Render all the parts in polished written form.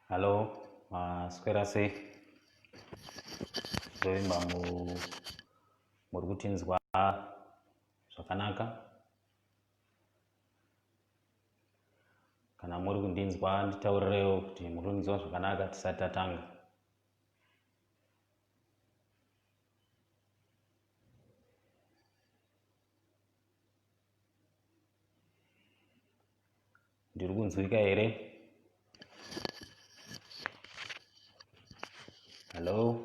Hello, maswera sei? Ndoimba muri kutinzwa zvakanaka? Kana muri kundinzwa nditaurirewo kuti muri kundinzwa zvakanaka tisati tatanga. Ndiri kunzwika here? Hello?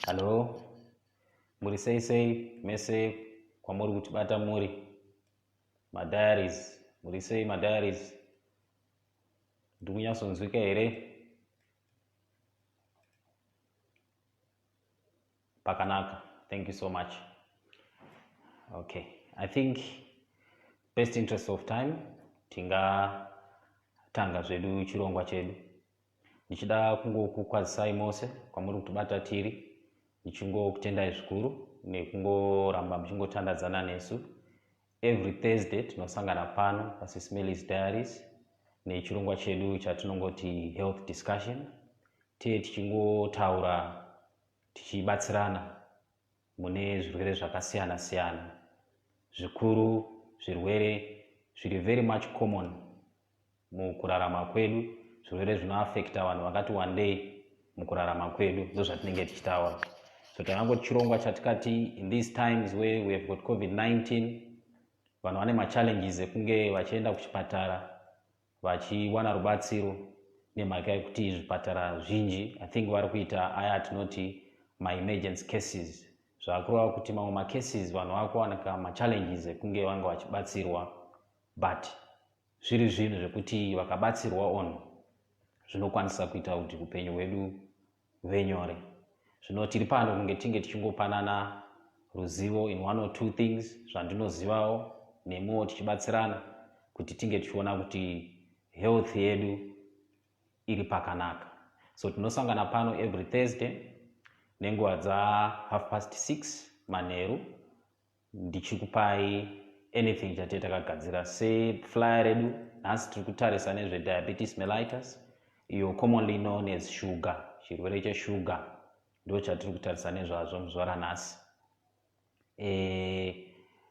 Hello? Muri sei mese kwamuri kutibata muri? Madiaries, muri sei madiaries? Ndiri kunyatsonzwika here? Pakanaka. Thank you so much. Okay, I think best interest of time tingatanga zvedu chirongwa chedu. Ndichida kungokukwazisai mose kwamuri kutibata tiri, ndichingokutendai zvikuru nekungoramba muchingotandadzana nesu. Every Thursday tinosangana pano paSIS MELLY's Diaries nechirongwa chedu chatinongoti health discussion, tichingotaura tichibatsirana mune zvirwere zvakasiyana siyana. Zvikuru zvirwere zviri very much common mukurarama kwedu, zvirwere zvinoaffecta vanhu vakati wandei mukurarama kwedu, ndo zvatinenge tichitaura. So takangoti chirongwa chatikati in these times where we have got COVID-19, vanhu vane machallenges ekunge vachienda kuchipatara vachiwana rubatsiro nemhaka yekuti zvipatara zvinji I think vari kuita aya atinoti ma-emergency cases. Zvakureva kuti mamwe macases vanhu vakuwanika machallenges ekunge vanga vachibatsirwa, but zviri zvinhu zvekuti vakabatsirwa on zvinokwanisa kuita kuti upenyu hwedu huve nyore. Zvino tiri pano kunge tinge tichingopanana ruzivo in one or two things zvandinozivawo nemuwo tichibatsirana kuti tinge tichiona kuti health yedu iri pakanaka. So tinosangana pano every Thursday nenguva dza 6:30 manheru, ndichikupai anything chatete takagadzira flyer redu. Nhasi tiri kutarisa nezve diabetes mellitus, iyo commonly known as sugar, chirwere chesugar, ndo chatiri kutarisa nezvazvo muzuva ranhasi.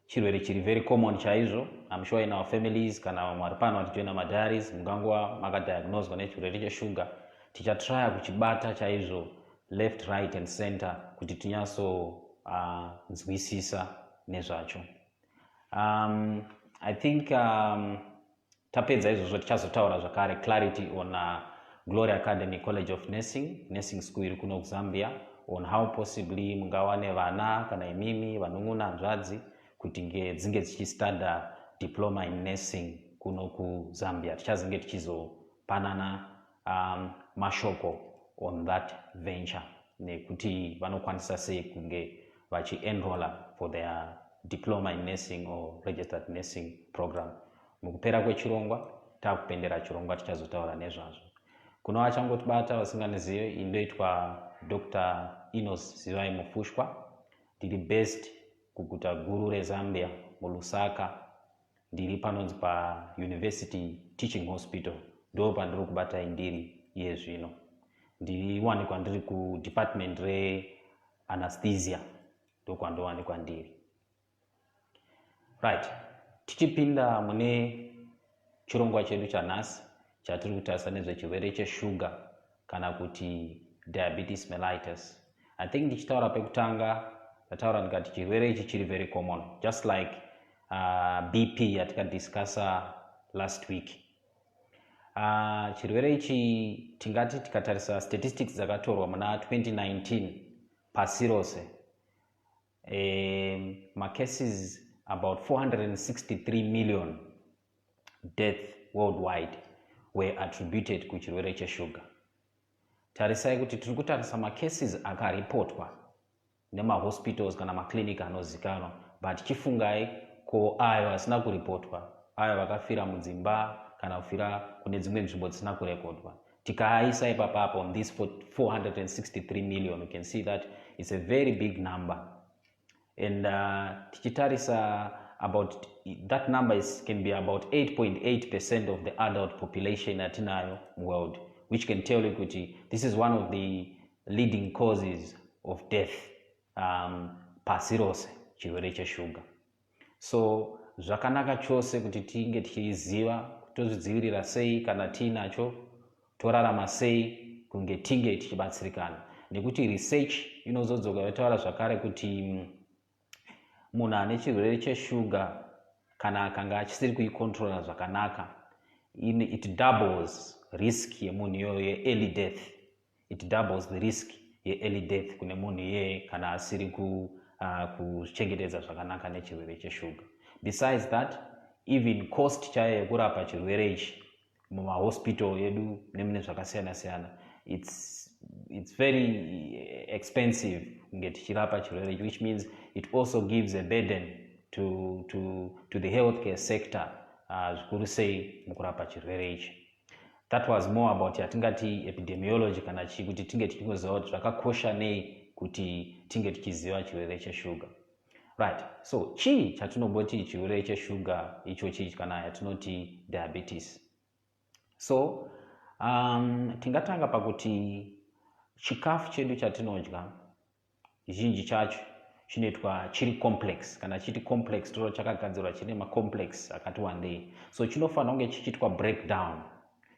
Chirwere chiri very common chaizvo. I'm sure in our families kana vamwe vari pano vatijoina madiaries mungangova makadiagnoswa nechirwere cheshuga. Tichatraya kuchibata chaizvo left, right and center kuti tinyatsonzwisisa nezvacho. I think tapedza izvozvo tichazotaura zvakare clarity on Glory Academy College of Nursing School iri kuno kuZambia, on how possibly mungawane vana kana imimi vanun'una hanzvadzi kuti dzinge dzichistanda diploma in nursing kuno kuZambia. Tichazenge tichizopanana mashoko on that venture nekuti vanokwanisa sei kunge vachienrolla for their diploma in nursing or registered nursing program. Mukupera kwechirongwa takupendera chirongwa tichazotaura nezvazvo. Kuno vachangotibata vasinganizive, indoitwa Dr. Enos Zivai Mufushwa. Ndiri based kuguta guru reZambia muLusaka. Ndiri panonzi paUniversity Teaching Hospital, ndo pandiri kubata indiri iye zvino. Ndiriwanikwa ndiri kudepartment reanesthesia, ndo kwandowanikwa ndiri. Right, tichipinda mune chirongwa chedu chanhasi chatiri kutarisa nezvechirwere cheshuga kana kuti diabetes mellitus. I think ndichitaura pekutanga ndataura ndikati chirwere ichi chiri very common, just like BP yatikadiscussa last week. Chirwere ichi tingati tikatarisa statistics dzakatorwa muna 2019 pasi rose, macases about 463 million death worldwide were attributed kuchirwere cheshuga. Tarisai kuti tiri kutarisa macases akaripotwa nemahospitals kana maclinic anozikanwa, but chifungai ko ayo asina kuripotwa, ayo vakafira mudzimba kana kufira kune dzimwe nzvimbo dzisina kurekodwa. Tikaaisa ipapapo on this 463 million, you can see that it's a very big number. And tichitarisa that number can be about 8.8% of the adult population atinayo world, which can tell you kuti this is one of the leading causes of death pasi rose, chirwere cheSugar. So zvakanaka chose kuti tinge tichiziva tozvidzivirira sei, kana tiinacho torarama sei kunge tinge tichibatsirikana, nekuti research inozodzoka yotaura zvakare kuti munhu ane chirwere cheSugar kana akanga achisiri kuikontrola zvakanaka, it doubles risk yemunhu iyoyo ye-early death. It doubles the risk ye-early death kune munhu iyeye kana asiri kuchengetedza zvakanaka nechirwere cheSugar. Besides that, even cost chayo yekurapa chirwere ichi mumahospital yedu nemune zvakasiyana-siyana, it's very expensive kunge tichirapa chirwere ichi, which means it also gives a burden to the healthcare sector zvikuru sei mukurapa chirwere ichi. That was more about yatingati epidemiology kana kuti tinge tichiziva kuti zvakakosha nei kuti tinge tichiziva chirwere cheSugar. Right, so chii chatinomboti chirwere cheSugar ichochi kana yatinoti diabetes. So tingatanga pakuti chikafu chedu chatinodya zhinji chacho chinoitwa chiri complex, kana chiti complex toro chakagadzirwa chine macomplex akati wandei, so chinofanira kunge chichiitwa breakdown.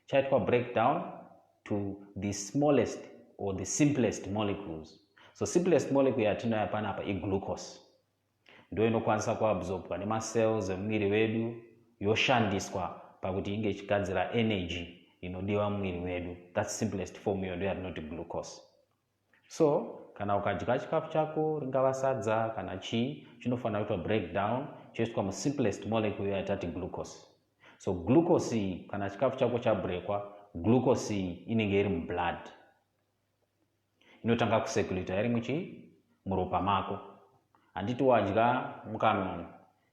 Chaitwa breakdown to the smallest or the simplest molecules. So simplest molecule yatinoya panapa iglucose, ndo inokwanisa kuabsorbwa nemacells emumwiri wedu yoshandiswa pakuti inge ichigadzira energy inodiwa mumwiri wedu. That's simplest form iyo ndo yatinoti glucose. So kana ukadya chikafu chako, ringava sadza kana chii, chinofanira kuitwa breakdown choiswa mu simplest molecule yatati glucose. So glucose iyi kana chikafu chako chabrekwa, glucose iyi inenge iri mublood, inotanga kucirculate iri muropa mako. Handiti wadya mukanwa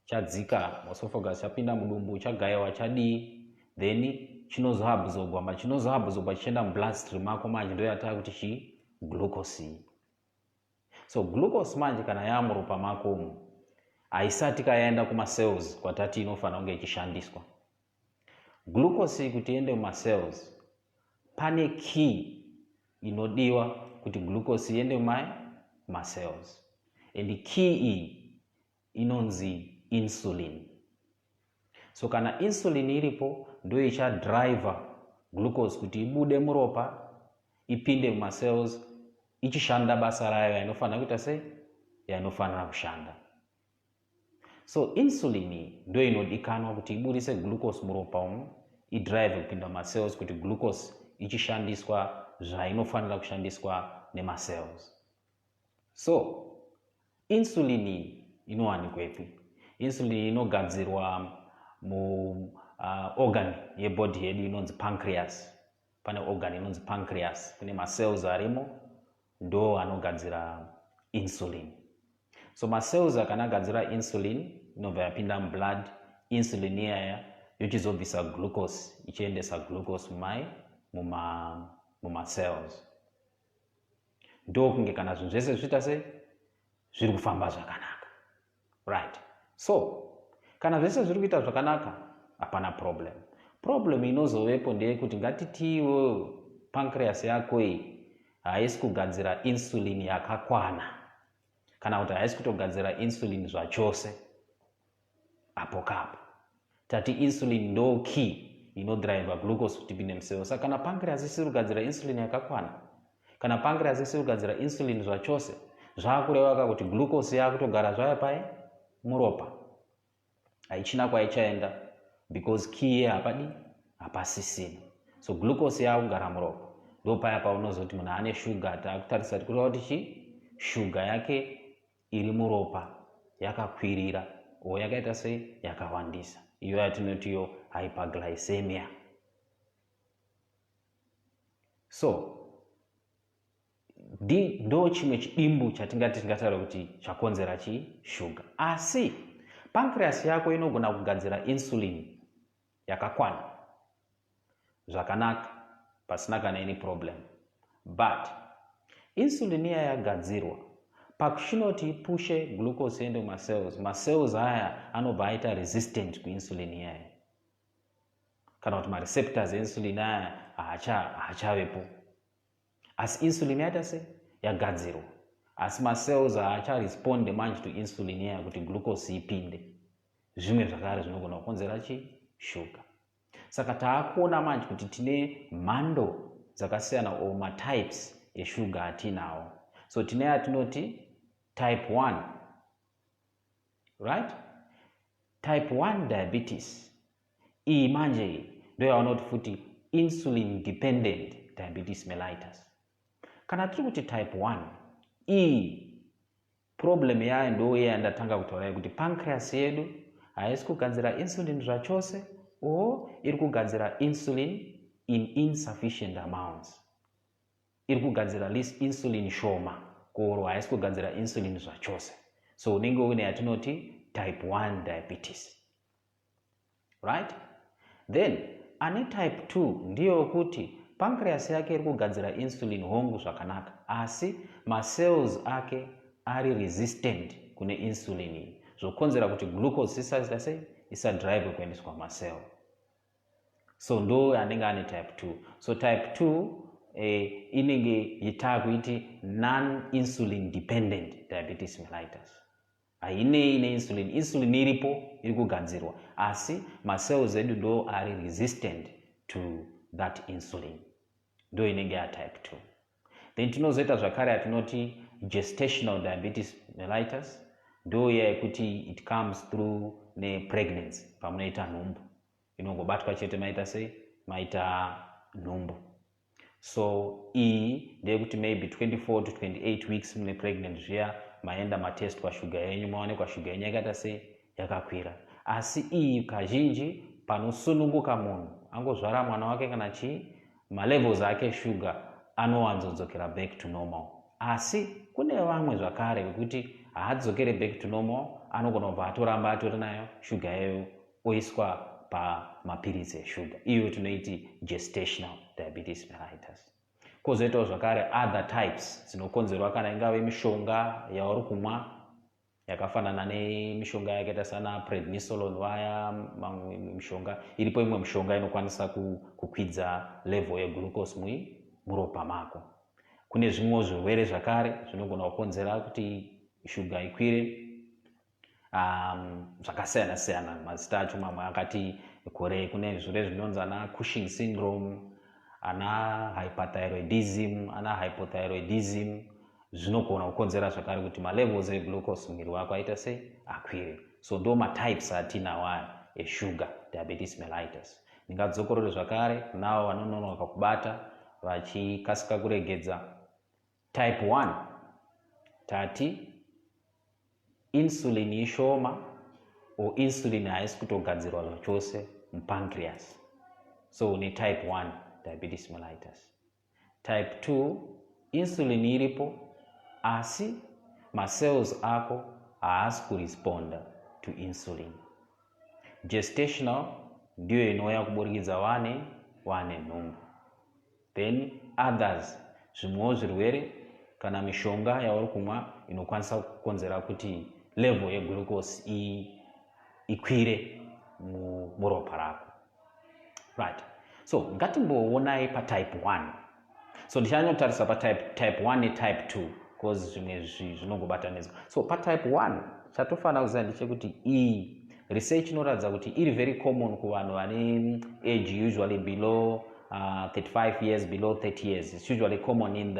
chadzika esophagus chapinda mudumbu chagaiwa chadii, then chinozoabsorbwa chichienda mubloodstream mako manje ndo yatava kuti chi glucose. So glucose manje kana yamuropa mako umu haisati kayaenda kumacells kwatati inofanira kunge ichishandiswa. Glucose kuti iende mumacells pane key inodiwa kuti glucose iende mumacells, and key iyi inonzi insulin. So kana insulin iripo ndo ichadriver glucose kuti ibude muropa ipinde mumacells ichishanda basa rayo yainofanira kuita sei, yainofanira kushanda. So insulin iyi ndo inodikanwa kuti ibudise glucose muropa umu, idrive kupinda mumacells kuti glucose ichishandiswa zvainofanira kushandiswa nemacells. So insulin iyi inowanikwepi? Insulin inogadzirwa organ yebody yedu inonzi pancreas. Pane organ inonzi pancreas, kune macells arimo ndo anogadzira insulin. So macells akanagadzira insulin inobva yapinda mublood, insulin iyaya yochizobvisa glucose ichiendesa glucose mumacells. Ndo kunge kana zvinhu zvese zviita sei zviri kufamba zvakanaka. Right, so kana zvese zviri kuita zvakanaka hapana problem. Problem inozovepo ndeyekuti ngatiti iwewe pancreas yako iyi haisi kugadzira insulin yakakwana, kana kuti haisi kutogadzira insulin zvachose apo kapo. Tati insulin ndo key inodrive glucose kuti ipinde mucells. Saka kana pancreas isiri kugadzira insulin yakakwana, kana pancreas isiri kugadzira insulin zvachose, zvakureva kuti glucose yakutogara zvayo pai muropa, haichina kwaichaenda because key hapasisina. So glucose yakugara muropa, ndo paya paunozoti munhu ane sugar takutarisa kureva kuti sugar yake iri muropa yakakwirira o yakaita sei yakawandisa, iyo yatinotiyo hyperglycemia. So ndo chimwe chidimbu tingatara kuti chakonzera sugar. Asi pancreas yako inogona kugadzira insulin yakakwana zvakanaka pasina kana any problem, but insulin iya yagadzirwa pakushinoti pushe glucose ende macells aya anobva aita resistant kuinsulin iyaya, kana kuti mareceptors einsulin aya haachavepo. Asi insulin yaita se yagadzirwa, asi macells haacharesponde manje to insulin iyaya kuti glucose ipinde. Zvimwe zvakare zvinogona kukonzera shuga. Saka taakuona manje kuti tine mhando dzakasiyana o matypes eshuga atinawo. So tine yatinoti type 1, right? Type 1 diabetes iyi manje ndio yaonoti futi insulin dependent diabetes mellitus. Kana tiri kuti type 1 iyi problem yayo ndo yandatanga kutaura kuti pancreas yedu haisi kugadzira insulin zvachose o iri kugadzira insulin in insufficient amounts. Iri kugadzira insulin shoma koro haisi kugadzira insulin zvachose. So unenge une yatinoti type 1 diabetes. Right? Then ane type 2 ndiyo kuti pancreas yake iri kugadzira insulin hongu zvakanaka, asi macells ake ari resistant kune insulin, zvokonzera kuti glucose isa drive kuendeswa macell. So ndo anenge ane type 2. So type 2 inenge yitakuiti non-insulin dependent diabetes mellitus. Haine ine insulin iripo iri kugadzirwa, asi macells edu ndo ari resistant to that insulin. Ndo inenge ya type 2. Then tinozoita zvakare yatinoti gestational diabetes mellitus, ndo yekuti it comes through pregnancy, pamunoita nhumbu. Inongobatwa chete maita nhumbu. So iyi ndeyekuti maybe 24 to 28 weeks mune pregnant zviya maenda matest kwa shuga yenyu, maone kwa shuga yenyu yakaita yakakwira. Asi iyi kazhinji panosununguka munhu angozvara mwana wake kana malevels ake shuga anowanzodzokera back to normal. Asi kune vamwe zvakare kuti haadzokere back to normal, anogona kubva atoramba atori nayo shuga yeyo oiswa pamapirizi eshuga. Iyo tinoiti gestational diabetes mellitus. Kozoitawo zvakare other types dzinokonzerwa kana ingave mishonga yauri kumwa yakafanana nemishonga yakaita sana prednisolone waya, mamwe mishonga iripo, imwe mishonga inokwanisa kukwidza level yeglucose muropa mako. Kune zvimwe zvirwere zvakare zvinogona kukonzera kuti shuga ikwire, zvakasiyana siyana mazita acho. Mamwe akati kore kune zvirwere zvinonzi ana Cushing syndrome, ana hyperthyroidism, ana hypothyroidism, zvinogona kukonzera zvakare kuti malevels eglucose mumwiri wako aita akwire. So ndo matypes atinawo eshuga diabetes mellitus. Ndingadzokorore zvakare nawo vanononoka kubata vachikasika kuregedza. Type 1 tati insulin ishoma o insulin haisi kutogadzirwa zvachose mupancreas. So une type 1 diabetes mellitus. Type 2 insulin iripo, asi macells ako haasi kuresponda to insulin. Gestational ndiyo inouya kuburikidza wane nhumbu. Then others, zvimwewo zvirwere kana mishonga yauri kumwa inokwanisa kukonzera kuti level yeglucose ikwire muropa rako. Right. So ngatimboonai patype 1. So ndichanyotarisa patype 1 netype 2 because zvimwe zvinongobatanidzwa. So patype 1 chatofanira kuziva ndechekuti iyi research inoratidza kuti iri very common kuvanhu vane age usually below 35 years, below 30 years. It's usually common in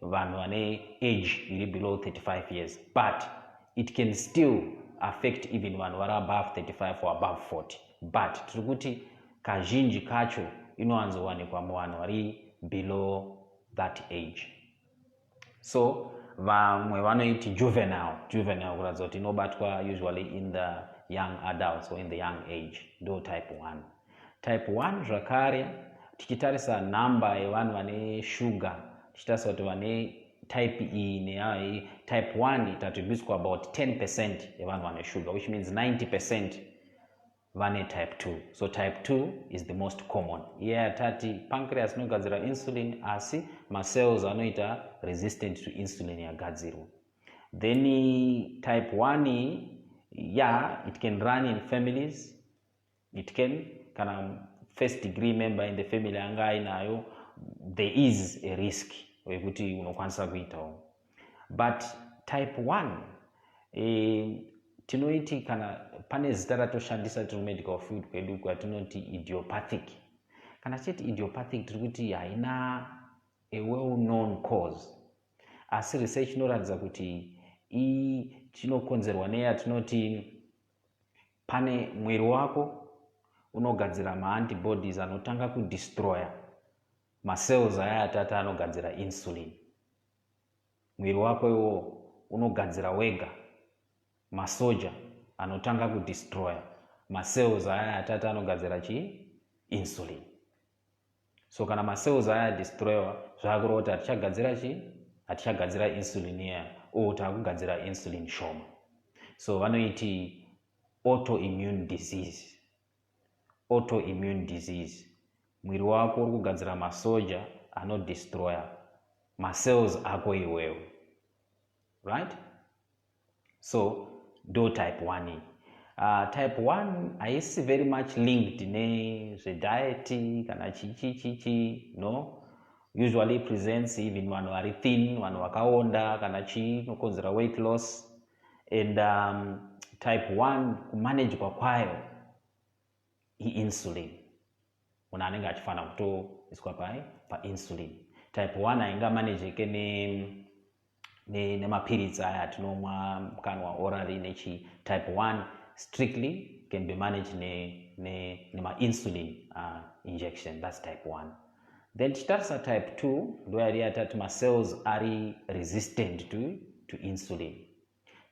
vanhu vane age iri below 35 years, but it can still affect even vanhu vari above 35 or above 40. But tiri kuti kazhinji kacho inowanzowanikwa muvanhu vari below that age. So vamwe vanoiti juvenile kuratidza kuti inobatwa usually in the young adults or in the young age, ndo type 1. Type 1 zvakare tichitarisa namba yevanhu vane shuga, tichitarisa kuti vane type E neyayo type 1 itatibviswa about 10% yevanhu vane shuga, which means 90% vane type 2. So type 2 is the most common. Iye atati pancreas inogadzira insulin asi macells anoita resistant to insulin yagadzirwa. Then type 1, yeah, it can run in families. It can, kana first degree member in the family anga inayo, there is a risk wekuti unokwanisa kuitawo. But type 1, tinoiti kana pane zita ratoshandisa tiri medical field kwedu kwatinoti idiopathic. Kana cheti idiopathic tiri kuti haina a well known cause. Asi research inoratidza kuti chinokonzerwa neyatinoti pane mwiri wako unogadzira maantibodies anotanga kudestroya macells aya atatu anogadzira insulin. Mwiri wako iwo unogadzira wega masoja anotanga kudestroya macells aya atatu anogadzira insulin. So kana macells aya destroywa zvakureva kuti hatichagadzira insulin iya takugadzira insulin shoma. So vanoiti autoimmune disease. Autoimmune disease, mwiri wako uri kugadzira masoja anodestroya macells ako iwewe, right? So do type 1. Type 1 haisi very much linked nezvediet kana chichi, no. Usually presents even vanhu vari thin, vanhu vakaonda kana chinokonzera weight loss. And type 1 kumanagwa kwayo insulin. Munhu anenge achifana kutoiswa painsulin. Type 1 haingamanageke nemapirizi aya atinomwa mukanwa orally nechi. Type 1 strictly can be managed nema-insulin injection. That's type 1. Then titarisa type 2 ndo yari yatati macells ari resistant to insulin.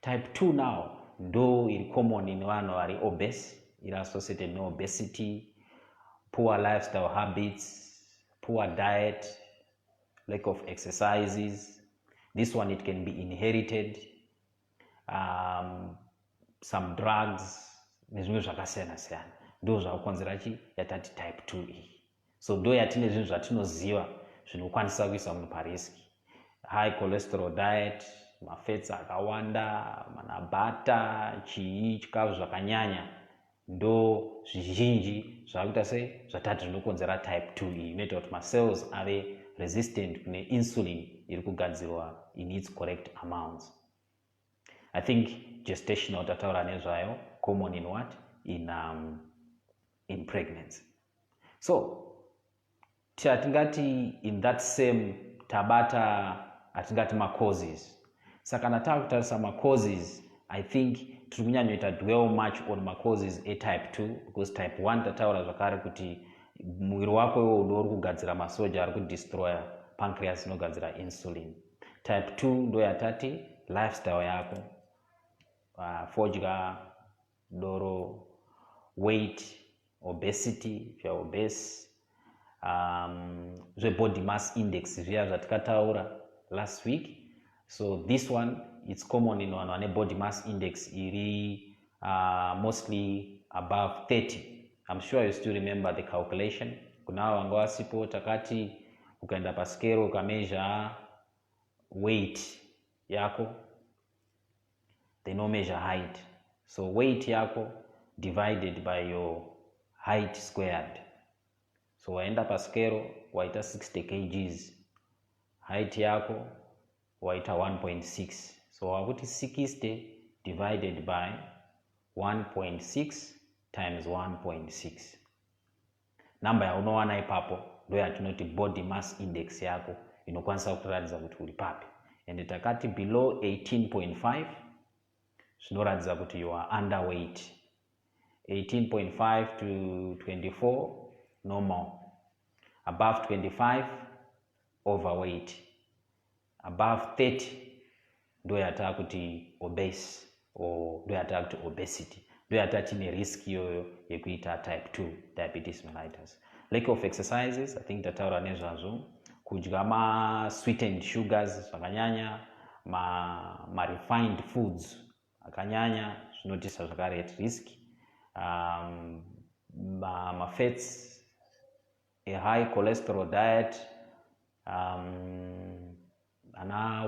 Type 2 now ndo iri common in vanhu vari obese, iri associated neobesity, poor lifestyle habits, poor diet, lack of exercises. This one, it can be inherited, some drugs, nezvimwe zvakasiyana-siyana. Ndo zvakukonzera yatati type 2. So ndo yatine zvinhu zvatinoziva zvinokwanisa kuisa munhu pariski. High cholesterol diet, mafats akawanda, manabata, chikafu zvakanyanya, ndo zvizhinji zvakuita zvatatu zvinokonzera type 2. Inoita kuti macells ave resistant kune insulin iri kugadzirwa in its correct amounts. I think gestational tataura nezvayo, common in what? In pregnancy. So atingati in that same tabata atingati ma-causes. Saka natakutarisa ma-causes, I think tiri kunyanyoita dwell much on ma-causes type 2, because type 1 tataura zvakare kuti mwiri wako iwo ndo uri kugadzira masoja ari kudestroya pancreas inogadzira insulin. Type 2 ndo yatati lifestyle yako, fodya doro, weight, obesity, if you're obese, body mass index zviya zvatikataura last week. So this one, it's common in vanhu vane body mass index iri mostly above 30. I'm sure you still remember the calculation. Kunao vanga wasipo takati ukaenda paskero ukameasure weight yako, they no measure height. So weight yako divided by your height squared. So waenda paskero waita 60 kgs, height yako waita 1.6. So wakuti 60 divided by 1.6 times 1.6. Namba yaunowana ipapo ndo yatinoti body mass index yako inokwanisa kuratidza kuti uri papi. And takati below 18.5 zvinoratidza kuti you are underweight. 18.5 to 24 normal. Above 25 overweight. Above 30 ndo yatava kuti obese, or ndo yatava kuti obesity. Ndo yatava tine risk yoyo yekuita type 2 diabetes mellitus. Lack of exercises, I think tataura nezvazvo. Kudya ma sweetened sugars zvakanyanya, ma refined foods akanyanya zvinotisa zvakare at risk. fats, a high cholesterol diet,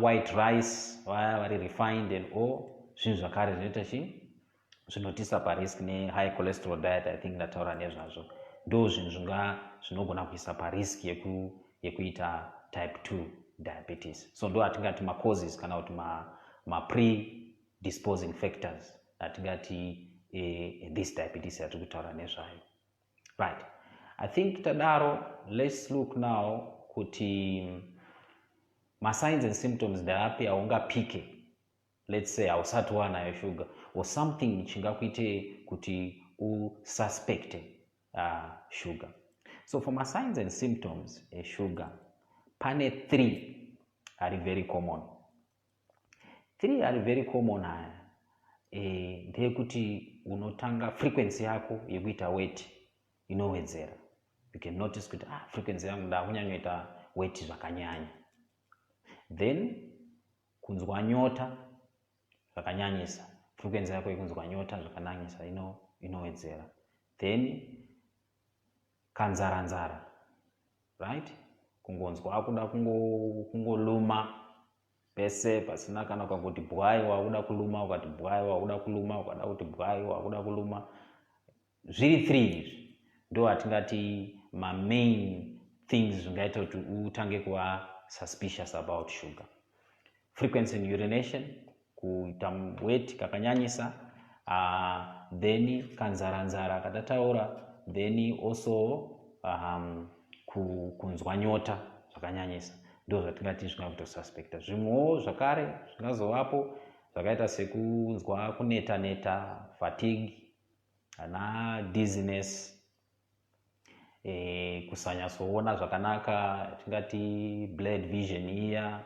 white rice vari refined and all zvinhu zvakare zvinoita zvinotisa parisk ne-high cholesterol diet. I think ndataura nezvazvo. Ndo zvinhu zvinogona kuisa parisk yekuita type 2 diabetes. So ndo atingati ma-causes kana kuti ma-predisposing factors atingati this diabetes yatiri kutaura nezvayo. Right. I think tadaro, let's look now kuti ma-signs and symptoms ndeapi aungapike, let's say hausati wanayo sugar or something chingakuite kuti ususpecte sugar. So for ma-signs and symptoms sugar, pane 3 are very common. 3 are very common aya ndeyekuti unotanga frequency yako yekuita weight inowedzera. You can notice kuti frequency yangu ndakunyanyoita weight zvakanyanya. Then kunzwa nyota zvakanyanyisa, frequency yako yekunzwa nyota zvakanyanyisa inowedzera. Then kanzara, right? Kungonzwa akuda kungoluma pese pasina kana ukangoti bwai wakuda kuluma, ukati bwai wakuda kuluma, ukada kuti bwai wakuda kuluma. Zviri 3 izvi ndo atingati ma-main things zvingaita kuti utange kuva suspicious about sugar. Frequency in urination, kuita weight kakanyanyisa, then kanzara katataura, then also kunzwa nyota zvakanyanyisa. Ndo zvatingati zvingakuita suspecta. Zvimwewo zvakare zvingazovapo zvakaita sekunzwa kuneta, fatigue, dizziness, kusanyasoona zvakanaka, tingati blurred vision iya,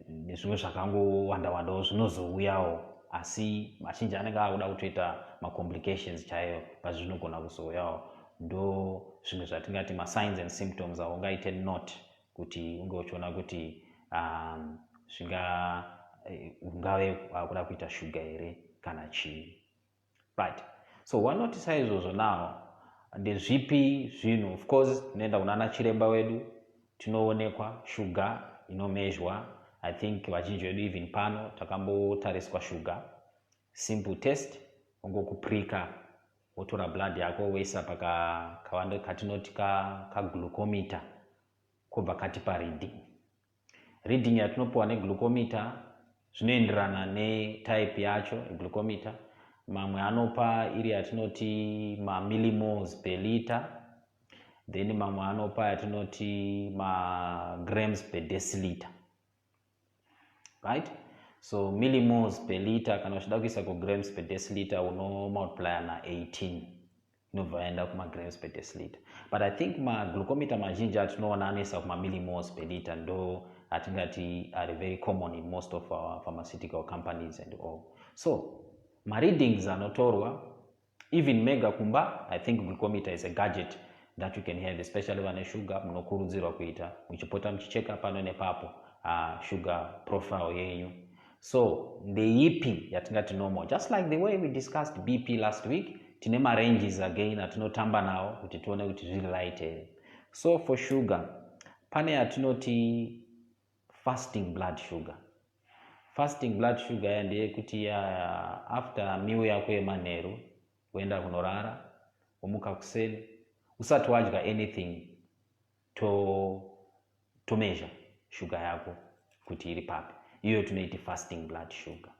nezvimwe zvakangowanda zvinozouyawo, asi mazhinji anenge akuda kutoita ma-complications chaiyo pazvinogona kuzouyawo. Ndo zvimwe zvatingati ma-signs and symptoms aungaite note kuti unge uchiona kuti ungave wakuda kuita sugar here kana chii. Right. So wanotisa izvozvo now, ndezvipi zvinhu? Of course tinoenda kunana chiremba wedu, tinoonekwa sugar inomezhwa. I think vazhinji vedu even pano takambotariswa sugar, simple test, ungokuprika wotora blood yako woisa pakawanda katinoti ka-glucometer, kobva katipa reading yatinopuwa ne-glucometer zvinoenderana ne-type yacho glucometer. Mamwe anopa iri yatinoti ma-millimoles per liter, then mamwe anopa yatinoti ma-grams per deciliter, right? So millimoles per liter kana uchida kuisa ku-grams per deciliter unomultiply na 18 inobva yaenda kuma-grams per deciliter. But I think ma-glucometer mazhinji atinoona anoisa kuma-millimoles per liter, ndo atingati are very common in most of our pharmaceutical companies and all. So ma-readings anotorwa, even mega kumba, I think glucometer is a gadget that you can have, especially vane sugar munokurudzirwa kuita muchipota muchicheka pano nepapo sugar profile yenyu. So ndeipi yatingati normal, just like the way we discussed BP last week, tine ma-ranges again atinotamba nawo kuti tione kuti zviri right here. So for sugar, pane yatinoti fasting blood sugar. Fasting blood sugar ndeye kuti after meal yako yemanheru kuenda kunorara, umuka kuseni, usati wadya anything to measure sugar yako kuti iri papi. Iyo tunoiti fasting blood sugar.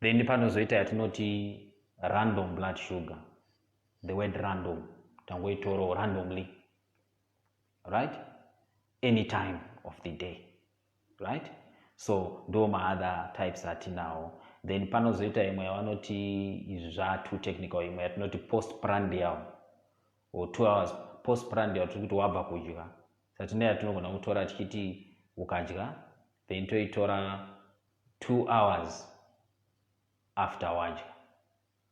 Then panozoita yatinoti random blood sugar. The word random, tangoitoro randomly, right? Any time of the day, right? So ndo ma-other types atinawo. Then panozoita imwe yavanoti izva too technical, imwe yatinoti postprandial or 2 hours postprandial, tiri kuti wabva kudya. Satine yatinogona kutora tichiti ukadya, then toitora 2 hours after wadya,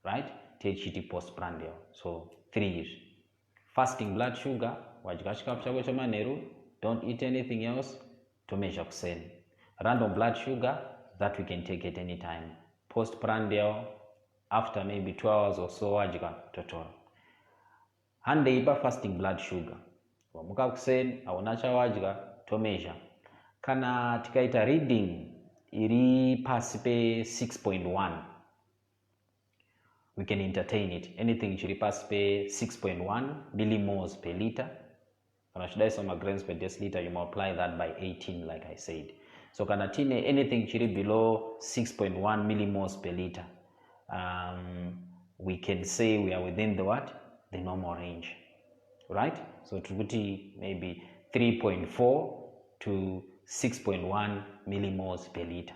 right? Tichiti postprandial. So 3 izvi. Fasting blood sugar, wadya chikafu chako chemanheru, don't eat anything else, to measure kuseni. Random blood sugar, that we can take at any time. Postprandial, after maybe 2 hours or so wadya totora. Hande ipa fasting blood sugar. Wamuka kuseni aona chawadya to measure. Kana tikaita reading iri pasi pe 6.1, we can entertain it. Anything chiri pasi pe 6.1 millimoles per liter. Kana shidai grams per deciliter, you multiply that by 18 like I said. So kana tine anything chiri below 6.1 millimoles per liter, we can say we are within the what? The normal range, right? So tukuti maybe 3.4 to 6.1 millimoles per liter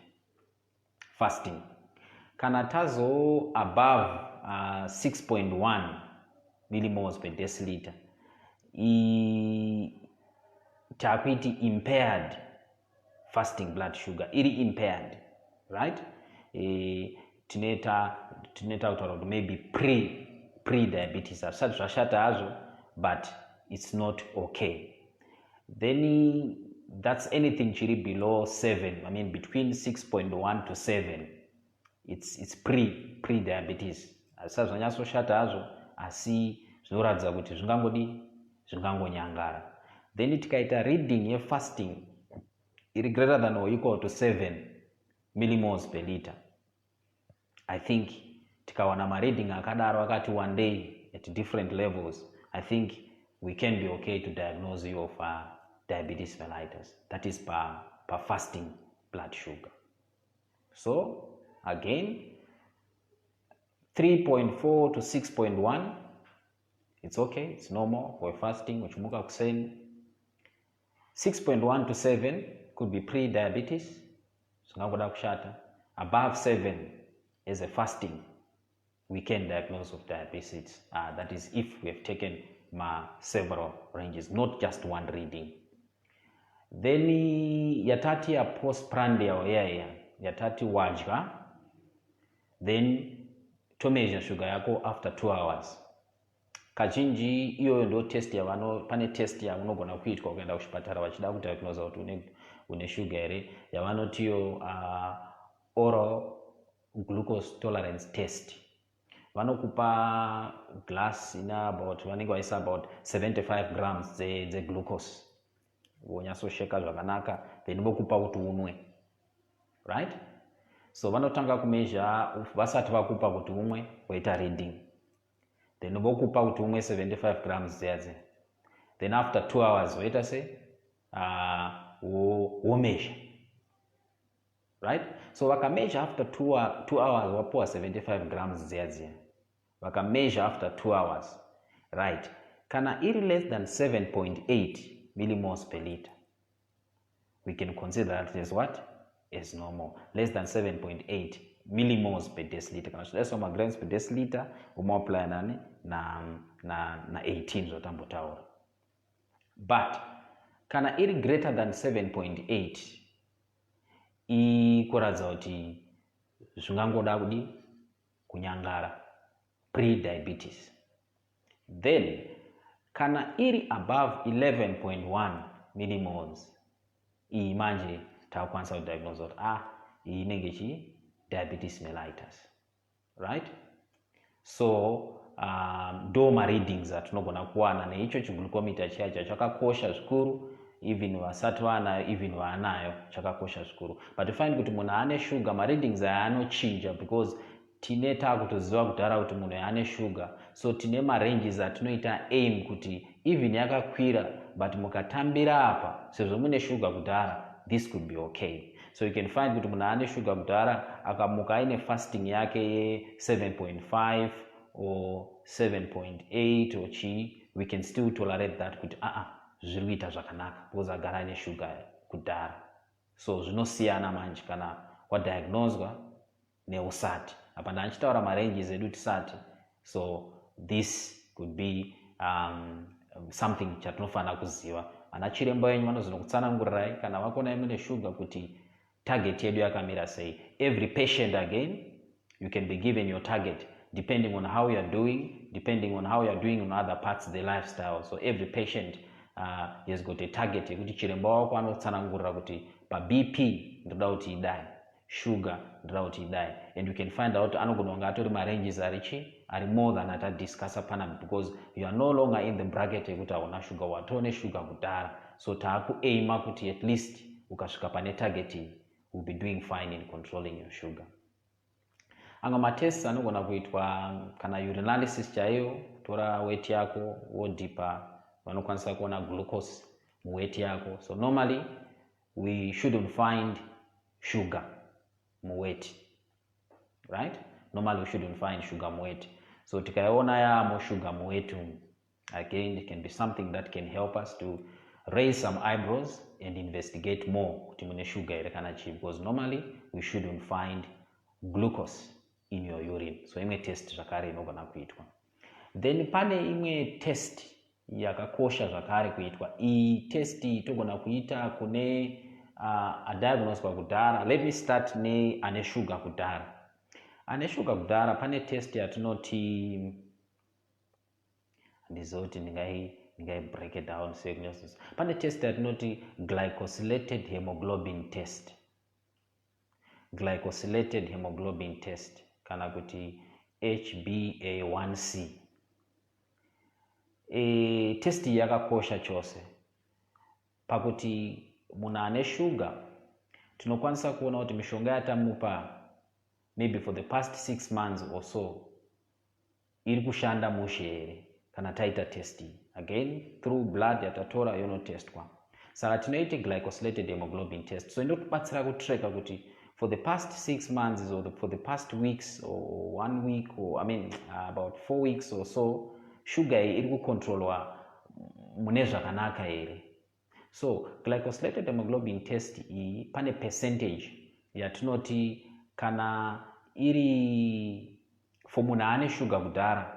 fasting. Kana tazo above 6.1 millimoles per deciliter, takwiti impaired fasting blood sugar, iri impaired, right? Tineta utara maybe pre-diabetes, but it's not okay. Then that's anything chiri below 7, I mean between 6.1 to 7, it's pre-diabetes. Asazonyaso shata azo asi zvinoratidza kuti zvingangonyangara. Then tikaita reading ye fasting iri greater than or equal to 7 millimoles per liter, I think tikawana ma reading akadaro akati one day at different levels, I think we can be okay to diagnose you of diabetes mellitus. That is per fasting blood sugar. So again, 3.4 to 6.1, it's okay, it's normal for fasting. 6.1 to 7 could be pre-diabetes. Above 7 is a fasting, we can diagnose of diabetes. That is if we have taken several ranges, not just one reading. Then yatati ya postprandial yatati wajga, then to measure sugar yako after 2 hours. Kachinji iyo ndo test ya pane test ya unogona kuitwa ukaenda kuchipatara wachida kudiagnose kuti une sugar ere yavanotiyo oral glucose tolerance test. Vanokupa glass ina about vanenge vaisa about 75 grams ze glucose. Wonyasosheka zvakanaka, then vokupa kuti unwe, right? So vanotanga kumeasure vasati vakupa kuti umwe woita reading, then vokupa kuti umwe 75 grams zedze, then after 2 hours woita se wo measure, right? So vakameasure after 2 hours wapuwa 75 grams zedze, vakameasure after 2 hours, right? Kana iri less than 7.8 millimoles per liter, we can consider that as what? As normal. Less than 7.8 millimoles per deciliter. That's what grams per deciliter, multiply na 18 zotambotaura. But kana iri greater than 7.8, ikuradza kuti zvingangoda kudi kunyangara, pre-diabetes. Then kana iri above 11.1 millimoles, manje takwanisa kudiagnose kuti inenge chi diabetes mellitus, right? So ndo readings atinogona kuwana neicho chiglucometer chacho chakakosha zvikuru, even vasati vanayo, even vaanayo chakakosha zvikuru. But you find kuti munhu ane sugar readings anochinja because tine takutoziva kudhara kuti munhu ane sugar, so tine ranges atinoita aim kuti even yakakwira but mukatambira apa sezvo mune sugar kudhara, this could be okay. So you can find kuti munhu ane sugar kudhara akamuka aine fasting yake ye 7.5 or 7.8 or we can still tolerate that kuti zviri kuita zvakanaka because agara ane sugar kudhara. So zvinosiyana manje kana wadiagnoswa neusati. Apa ndachitaura maranges edu tisati. So this could be something chatinofana kuziva. Ana chiremba yenyu vanozokutsanangurirai kana vakona mune sugar kuti target yedu yakamira sei. Every patient again, you can be given your target depending on how you are doing, depending on how you are doing on other parts of the lifestyle. So every patient has got a target yekuti chiremba wako anotsanangurira kuti pa BP ndoda kuti idai, sugar drought idai, and you can find out anogononga atori ranges are more than at discuss panam, because you are no longer in the bracket yekuti hauna sugar, watone sugar kudhara. So taaku aima kuti at least ukasvika pane targeting will be doing fine in controlling your sugar. Anga matests anogona kuitwa kana urinalysis chaiyo, tora weight yako wodipa vanokwanisa kuona glucose muweight yako. So normally we shouldn't find sugar muweight, right? Normally we shouldn't find sugar muweight. So tikaona yamo sugar muweight, again it can be something that can help us to raise some eyebrows and investigate more kuti mune sugar ere kana chii, because normally we shouldn't find glucose in your urine. So imwe test zvakare inogona kuitwa. Then pane imwe test yakakosha zvakare kuitwa. Iyi test togona kuita kune adiagnoswa kudhara. Let me start ne ane sugar kudhara. Ane sugar kudhara pane test yatinoti, ndizoti ndingai break it down. Pane test yatinoti glycosylated hemoglobin test. Glycosylated hemoglobin test kana kuti HbA1c. Test yakakosha chose pakuti munhu ane sugar tinokwanisa kuona kuti mishonga yatamupa maybe for the past 6 months or so iri kushanda mushe here kana taita test. Again through blood yatatora yonotestwa. Saka tinoite glycosylated hemoglobin test. So inokubatsira kutreka kuti for the past 6 months or for the past weeks or 1 week or about 4 weeks or so, sugar iri kucontrolwa mune zvakanaka here. So glycosylated hemoglobin test iyi pane percentage yatinoti kana iri for munhu ane sugar kudhara,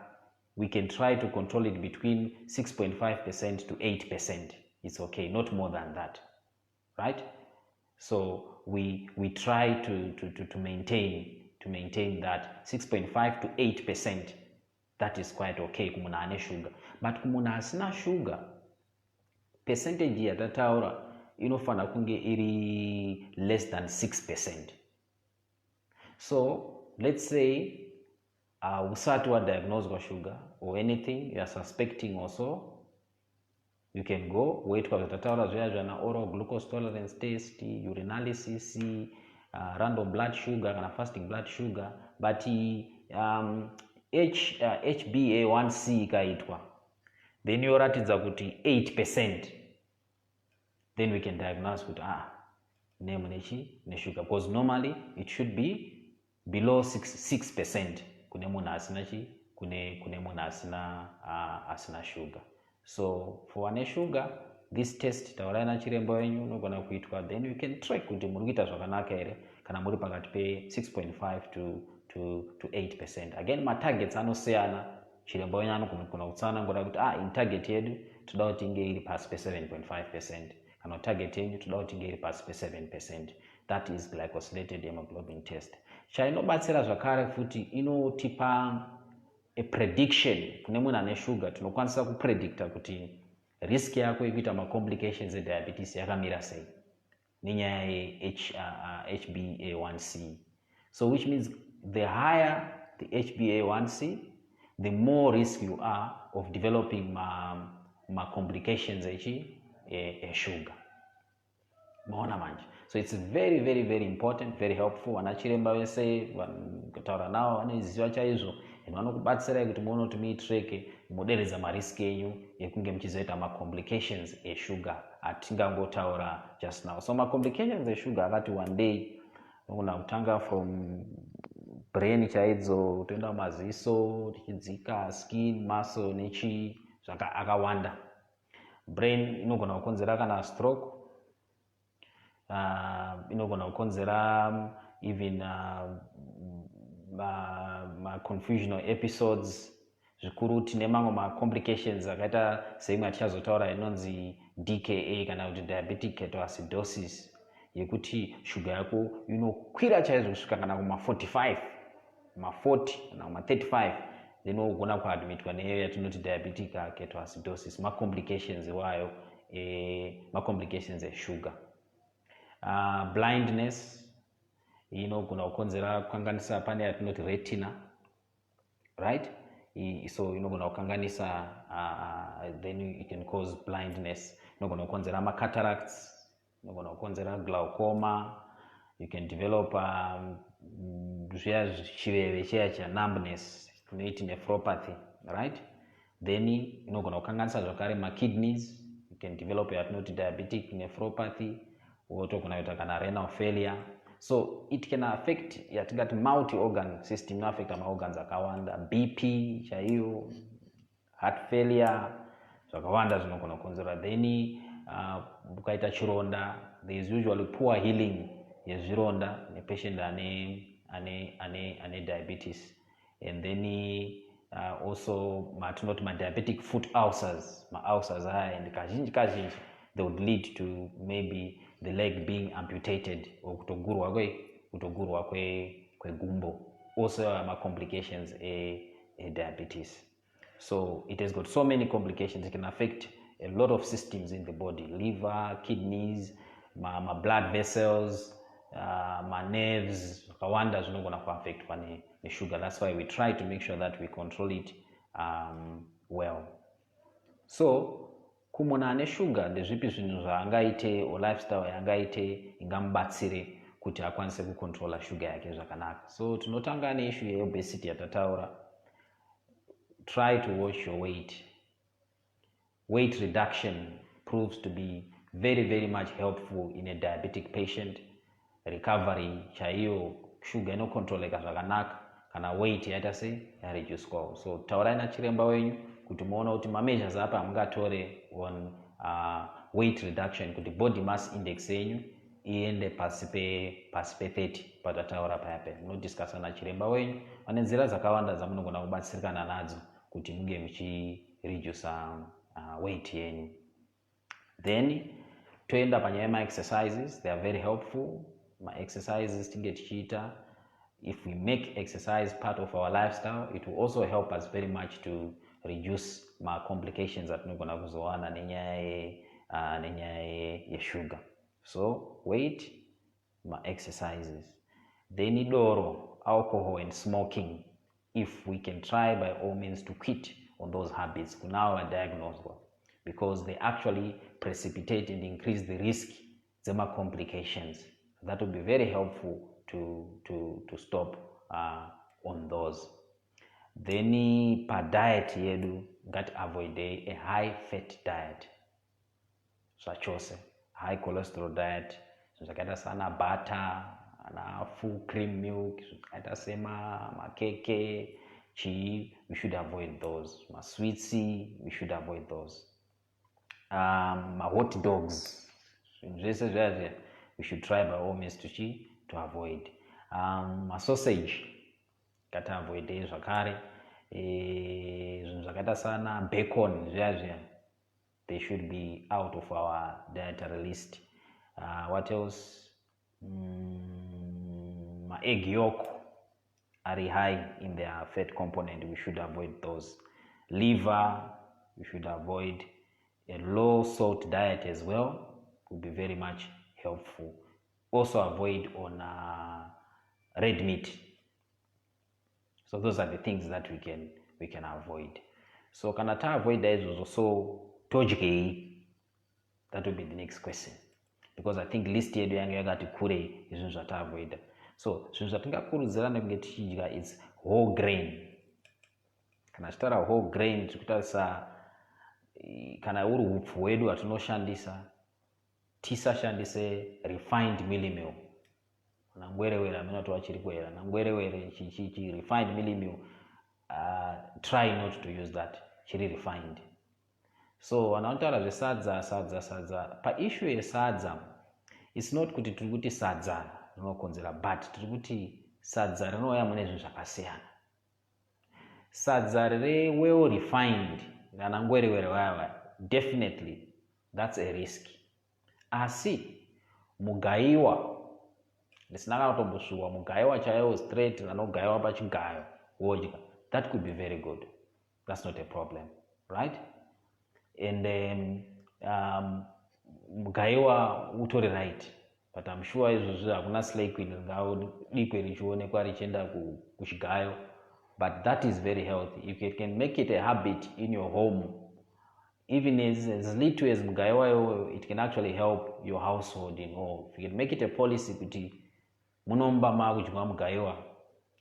we can try to control it between 6.5% to 8%. It's okay, not more than that, right? So we try to maintain that 6.5 to 8%. That is quite okay kumunhu ane sugar. But kumunhu asina sugar, percentage yatataura inofana kunge iri less than 6%. So let's say usati wa diagnosed with sugar or anything you are suspecting also, you can go wait kwa zvatataura zviya zvana oral glucose tolerance test, urinalysis, random blood sugar kana fasting blood sugar. But HbA1c ikaitwa, then yoratidza kuti 8%, then we can diagnose kuti name ne sugar, because normally it should be below 6% kune munhu asina chi, kune munhu asina sugar. So for ane sugar, this test taurai na chiremba wenyu unogona kuitwa, then you can track kuti muri kuita zvakanaka here kana muri pakati pe 6.5 to 8%. Again targets anosiyana. Chiremba wenyu anogona kutsanangura kuti in target yedu toda kuti inge iri pasi pe 7.5%, kana target yenyu toda kuti inge iri pasi pe 7%. That is glycosylated hemoglobin test. Chainobatsira zvakare futi inotipa a prediction kune munhu ane sugar. Tinokwanisa kupredicta kuti risk yako yekuita complications e diabetes yakamira sei nenyaya ye HbA1c. So which means the higher the HbA1c, the more risk you are of developing complications e sugar. Maona manje. So it's very, very, very important, very helpful. Vanachiremba vese kutaura navo vanoziva chaizvo, and vanokubatsirai kuti muone kuti muitreke muderedza marisk enyu ekunge muchizoita complications e sugar atingangotaura just now. So complications e sugar akati one day unogona kutanga from brain chaidzo, toenda maziso, tichidzika skin, muscle nechi akawanda. Brain inogona kukonzera kana stroke, inogona kukonzera even confusional episodes. Zvikuru tine mamwe complications akaita seimwe atichazotaura inonzi DKA kana kuti diabetic ketoacidosis, yekuti sugar yako inokwira chaizvo kusvika kana kuma 45, 40 kana kuma 35, then ugona kuadmitwa neyo yatinoti diabetic ketoacidosis. Complications iwayo complications e sugar. Blindness inogona kukonzera kukanganisa pane yatinoti retina, right? So inogona kukanganisa then it can cause blindness. Inogona kukonzera cataracts, inogona kukonzera glaucoma. You can develop chirwere cha numbness, tunoiti nephropathy, right? Then inogona kukanganisa zvakare kidneys. You can develop yatinoti diabetic nephropathy, wotogona kuita kana renal failure. So it can affect yatingati multi-organ system, inoaffecta maorgans akawanda, BP chaiyo, heart failure, zvakawanda zvinogona kukonzera. Then ukaita chironda, there is usually poor healing yezvironda nepatient ane diabetes. And then also matinoti diabetic foot ulcers, ulcers aya, and kazhinji they would lead to maybe the leg being amputated or kutogurwa kwegumbo. Also complications a diabetes. So it has got so many complications. It can affect a lot of systems in the body: liver, kidneys, my blood vessels, my nerves. Kawanda zvinogona kuaffect pane sugar. That's why we try to make sure that we control it well. So kumona ane sugar ndezvipi zvinhu zvaangaite or lifestyle yangaite ingamubatsire kuti akwanise kucontrola sugar yake zvakanaka. So tinotanga neissue yeobesity yatataura. Try to watch your weight. Weight reduction proves to be very, very much helpful in a diabetic patient. Recovery chaiyo sugar inocontroleka zvakanaka kana weight yaita sei yareduced. So taurai nachiremba wenyu kuti muona kuti measures apa mungatore on weight reduction kuti body mass index yenyu iende pasi pe 30 patataura paya. Munodiscussa nachiremba wenyu. Pane nzira dzakawanda dzamunogona kubatsirikana nadzo kuti munge muchireduce weight yenyu. Then toenda panyaya yema-exercises. They are very helpful. Ma-exercises tinge tichiita, if we make exercise part of our lifestyle, it will also help us very much to reduce complications that tinogona kuzowana nenyaya yesugar. So weight, ma-exercises. Then doro, alcohol and smoking. If we can try by all means to quit on those habits, now are diagnosed, because they actually precipitate and increase the risk of complications. That would be very helpful to stop on those. Then per diet yedu that avoid a high fat diet. Zvachose high cholesterol diet, zvakaita sana butter, na full cream milk, zvakaita sema makeke, we should avoid those. Ma sweets, we should avoid those. Ma hot dogs, we should try by all means to avoid. Ma sausage, kata avoid zvakare. Zvakaita sana bacon, they should be out of our dietary list. What else? My egg yolk are high in their fat component. We should avoid those. Liver, we should avoid. A low salt diet as well would be very much helpful. Also avoid on red meat. So those are the things that we can avoid. So can I avoid that also tojkei? That will be the next question, because I think list yedu yange yakati kure izvinhu zvataavoida. So zvinhu zvatingakurudzirana kunge tichidya is whole grain. Kana chitara whole grain tikutarisa kana uri hupfu hwedu hwatinoshandisa, tisashandise refined mealie meal. Nangwerewere aminoti wachiri kwera, nangwerewere chichi refined mealie meal, try not to use that, chiri refined. So vanotaura zvesadza pa issue yesadza, it's not kuti tiri kuti sadza rinokonzera, but tiri kuti sadza rinouya mune zvinhu zvakasiyana. Sadza riri well refined kana ngwerewere waya, definitely that's a risk. Asi mugaiwa, ndisina kana kutombosvuwa, mugaiwa chaiwo straight anogaiwa pachigayo wodya, that could be very good. That's not a problem, right? And mugaiwa utori right, but I'm sure izvozvo hakuna slay queen ringadikwe richionekwa richienda kuchigayo, but that is very healthy. If you can make it a habit in your home, even as little as mugayo, it can actually help your household in all. If you can make it a policy kuti munomba makudya mugayiwa,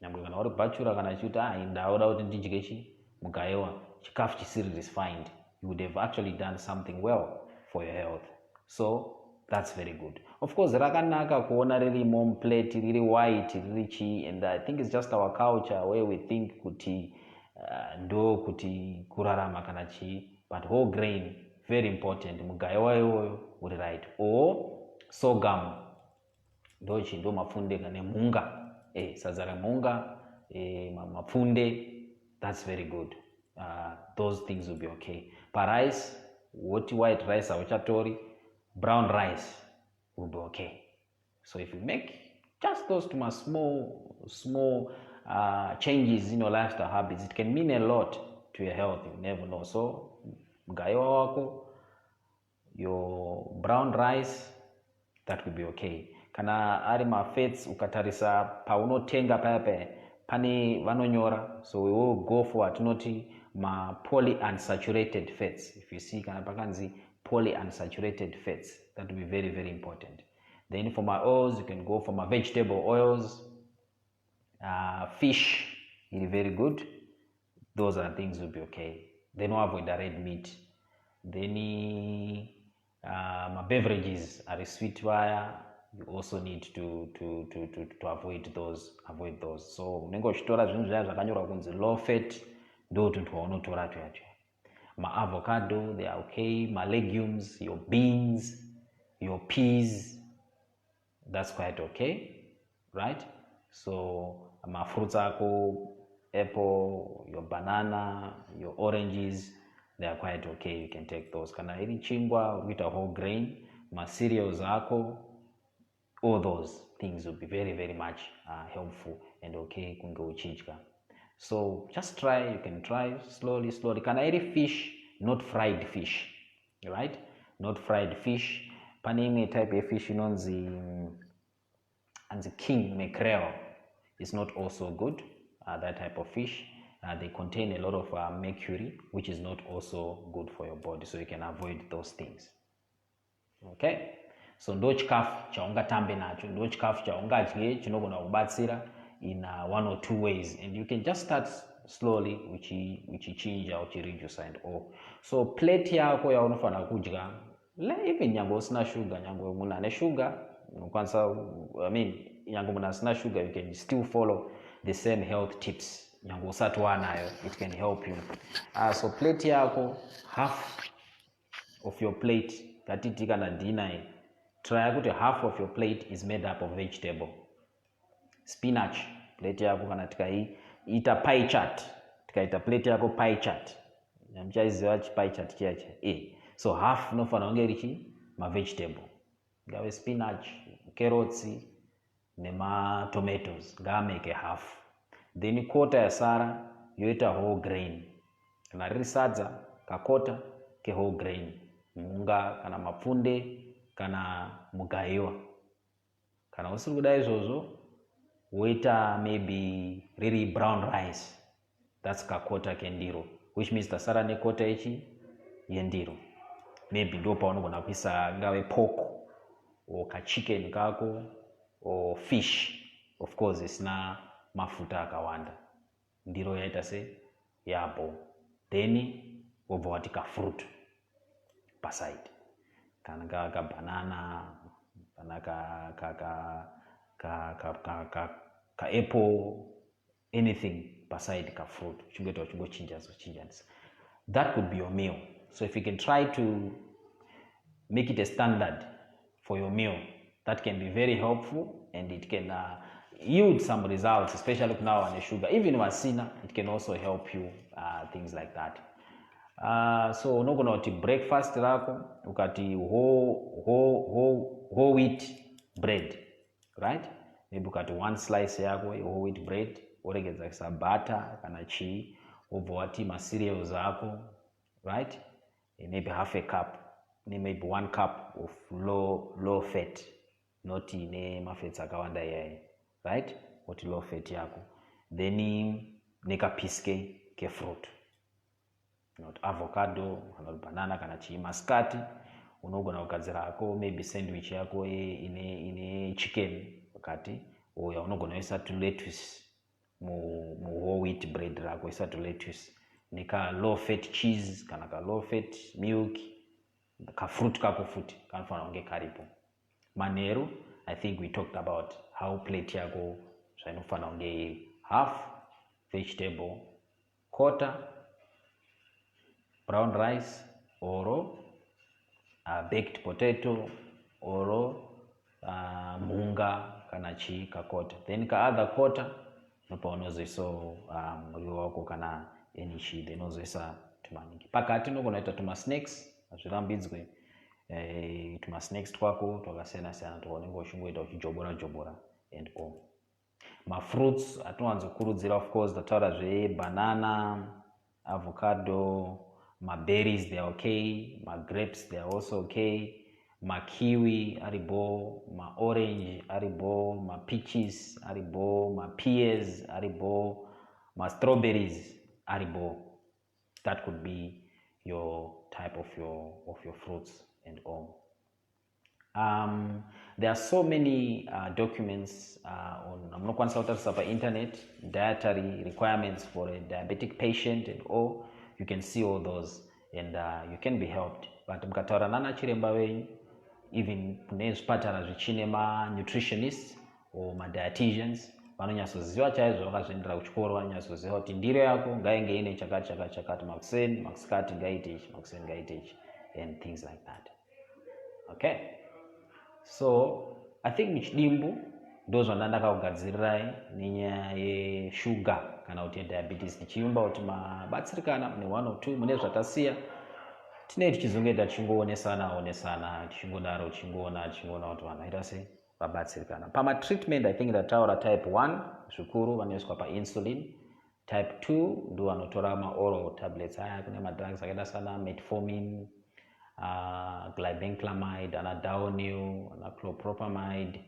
nyangwe kana uri bachura kana chikuti ndauda kuti ndidye mugayiwa, chikafu chisiri refined, you would have actually done something well for your health. So that's very good. Of course, rakanaka kuona riri mom plate, riri white, riri chi, and I think it's just our culture where we think kuti ndo kuti kurarama kana chi, but whole grain very important. Mugayiwa iwoyo uri right, or sorghum, ndo mafunde kane munga, sadza remunga, mafunde, that's very good. Those things will be okay. Pa rice, white rice hauchatori, brown rice will be okay. So if you make just those two small changes in your lifestyle habits, it can mean a lot to your health. You never know. So mugayiwa wako, your brown rice, that will be okay. Kana ari mafats ukatarisa paunotenga paya pane vanonyora, so we will go for atinoti ma polyunsaturated fats. If you see kana pakanzi polyunsaturated fats, that will be very, very important. Then for my oils, you can go for my vegetable oils. Fish is very good. Those are things will be okay. Then we'll avoid the red meat. Then my beverages are sweet wire. You also need to avoid those. So unenge uchitora zvinhu zvaya zvakanyorwa kunzi low fat, ndo tuntu waunotora tuyacho. My avocado, they are okay. My legumes, your beans, your peas, that's quite okay, right? So my fruits ako, apple, your banana, your oranges, they are quite okay. You can take those. Kana iri chingwa with a whole grain, my cereals ako, all those things will be very, very much helpful and okay kunge uchidya. So just try, you can try slowly. Kana iri fish, not fried fish, right? Not fried fish. Pane imwe type of fish inonzi king mackerel is not also good. That type of fish, they contain a lot of mercury, which is not also good for your body, so you can avoid those things. Okay, so ndo chikafu chaungatambe nacho, ndo chikafu chaungadye chinogona kubatsira in one or two ways, and you can just start slowly uchichinja uchireduce and all. So plate yako yaunofana kudya, even nyangwe usina sugar, nyangwe munhu ane sugar unokwanisa, nyangwe munhu asina sugar, you can still follow the same health tips. Nyangwe usati wanayo, it can help you. So plate yako, half of your plate, ngatiti kana dinner, try kuti half of your plate is made up of vegetable. Spinach, plate yako kana tikaiita pie chart, tikaita plate yako pie chart, mchaiziva pie chart chiache. So half nofana unge richi ma vegetable, ngave spinach, carrots nema tomatoes, ngameke half. Then quarter yasara yoita whole grain. Kana riri sadza kakota ke whole grain, munga kana mapfunde kana mugayiwa. Kana usiri kuda izvozvo, woita maybe riri brown rice, that's kakota kendiro, which means tasara nekota ichi yendiro. Maybe ndo paunogona kuisa ngave pork or chicken kako or fish, of course isina mafuta akawanda, ndiro yaita se yabo. Then wobva wati ka fruit paside, kana ka banana, kana ka apple, anything paside ka fruit, chingeta uchingochinjanisa. That could be your meal. So if you can try to make it a standard for your meal, that can be very helpful, and it can yield some results, especially now on the sugar. Even wasina, it can also help you, things like that. So unogona kuti breakfast rako ukati whole wheat bread, right? Maybe ukati one slice yako whole wheat bread, oregedza kisa butter kana chii, wobva wati ma cereals ako, right? Maybe half a cup, maybe 1 cup of low fat, not ine mafats akawanda iyayi, right? Oti low fat yako, then nekapiske kefruit, not avocado kana banana kana chimaskati. Unogona kugadzirako maybe sandwich yako ine chicken wakati uya unogona isa to lettuce mu whole wheat bread rako isa to lettuce nika low fat cheese kana ka low fat milk ka fruit kako futi kanofana kunge karipo. Manheru, I think we talked about how plate yako zvainofana kunge half vegetable, quarter brown rice or baked potato or munga kana chi kakota, then ka other quarter nopa unozoiso muriwo wako kana enichi then unozoisa tumaningi pakati. Unogona kuita tuma snacks azvirambidzwe tuma snacks twako twakasiyana siyana twaunenge uchingoita uchijobora jobora and all. Fruits atinowanzokurudzira of course tataura banana, avocado, berries they are okay, grapes they are also okay, kiwi aribo, orange aribo, peaches aribo, pears aribo, strawberries aribo. That could be your type of your fruits and all. There are so many documents on internet, dietary requirements for a diabetic patient and all. You can see all those and you can be helped. But mukataura nana chiremba wenyu, even kune zvipatara zvichine nutritionists or dietitians, vanonyatsoziva chaizvo vakazviendera kuchikoro, vanonyatsoziva kuti ndiro yako ngainge ine chakati makuseni, masikati ngaite ichi, makuseni ngaite ichi, and things like that. Okay, so I think michidimbu ndo zvandandakakugadzirirai nenyaya yesugar kana kuti diabetes, tichiumba kuti mabatsirikana mune 1 or 2 mune zvatasiya tinei tichizonge onesana tichingodaro tichingoona kuti vanhu vaita sei vabatsirikana. Treatment I think ndataura type 1 zvikuru vanoiswa painsulin, type 2 ndo vanotora oral tablets aya kune madrugs akaita sana metformin, glibenclamide, anadaunyl, chlorpropamide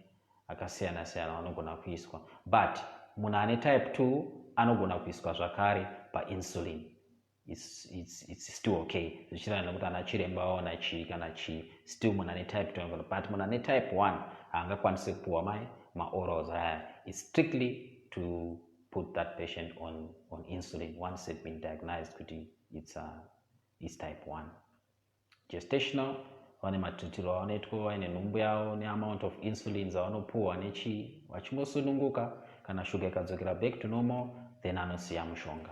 akasiyana siyana vanogona kuiswa. But munhu ane type 2 anogona kuiswa zvakare painsulin. It's still okay. Zvichirana nekuti ana chiremba waona chii kana chii, still munhu ane type 2 anogona. But munhu ane type 1 haangakwanisi kupuwa orals aya. It's strictly to put that patient on insulin once it's been diagnosed kuti it's type 1. Gestational, vane matutiro avanoitwa vaine nhumbu yavo neamount of insulin dzavanopuwa nechi vachingosununguka, kana shuga ikadzokera back to normal then anosiya mushonga.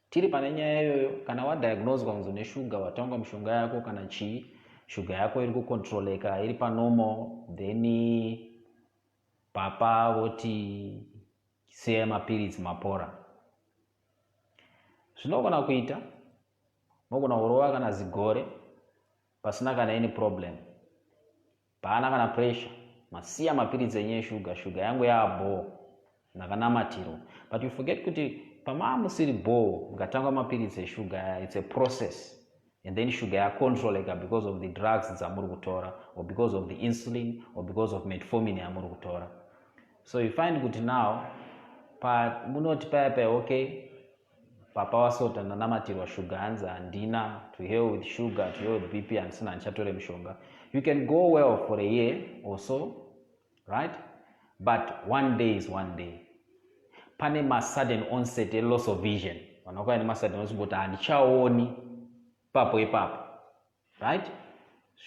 Tiri pane nyaya iyoyo, kana wadiagnoswa kunzi une shuga, watangwa mushonga yako kana chii, shuga yako iri kucontroleka iri panormal, then papa voti siya mapiritsi mapora. Zvinogona kuita mogona kurova kana zigore pasina kana any problem, paana kana pressure, masiya mapiritsi enye shuga yangu yaabo nakanamatiro. But you forget kuti pamamusiri bo mukatanga mapiritsi eshuga, it's a process, and then shuga yacontroleka because of the drugs dzamuri kutora, or because of the insulin, or because of metformin yamuri kutora. So you find kuti now munoti paya okay, papa wasota ndanamatirwa shuga hanzi handina, to hell with sugar, to hell with BP, handisina handichatore mushonga. You can go well for a year or so, right? But one day is one day. Pane sudden onset a loss of vision. Wanakuwa ni sudden onset kuti handichaoni papo ipapo, right?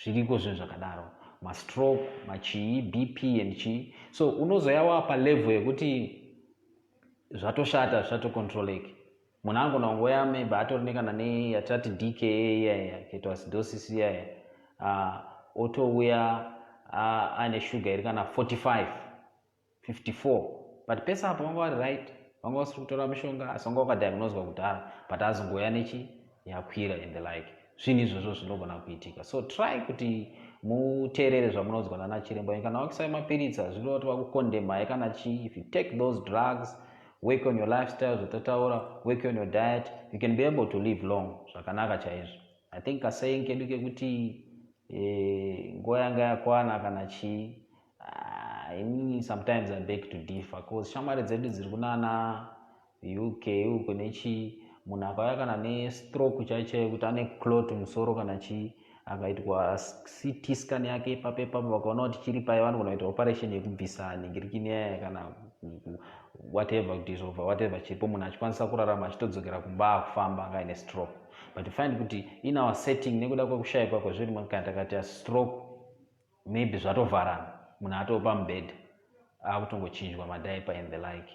Zviriko zvinhu zvakadaro, stroke, chii, BP and chii. So unozoyawa pa level yekuti zvatoshata zvatocontroleke. Munhu anogona kungoya maybe atorinekana yatati DKA yaya, ketoacidosis yaya, otouya ane shuga iri kana 45, 54. But pesa apo vanga vari right, vanga vasiri kutora mushonga, asi vanga vakadiagnoswa kudhara, but azongoya nechi yakwira and the like. Zvinhu izvozvo zvinogona kuitika. So try kuti muteerere zvamunonzwa nana chiremba. Kana wakisai mapiritsi hazviri kuti vakukondemai kana chii. If you take those drugs, work on your lifestyle, work on your diet, you can be able to live long. Zvakanaka chaizvo. I think kasei kedu kekuti nguva yanga yakwana kana chii, sometimes I beg to differ because shamwari dzedu dziri kunana UK uko nechi munhu akauya kana nestroke chaicho kuti ane clot musoro kana chii akaitwa CT scan yake ipapo vakaona kuti chiri payo vanogona kuita operation yekubvisa ningirikini yaya kana whatever kudisolva whatever chiripo munhu achikwanisa kurarama achitodzokera kumba akufamba anga ine stroke. But you find kuti in our setting nekuda kwekushayikwa kwezviri mukati stroke maybe zvatovharana munhu atopa mubhedha akutongochinjwa madhaipa and the like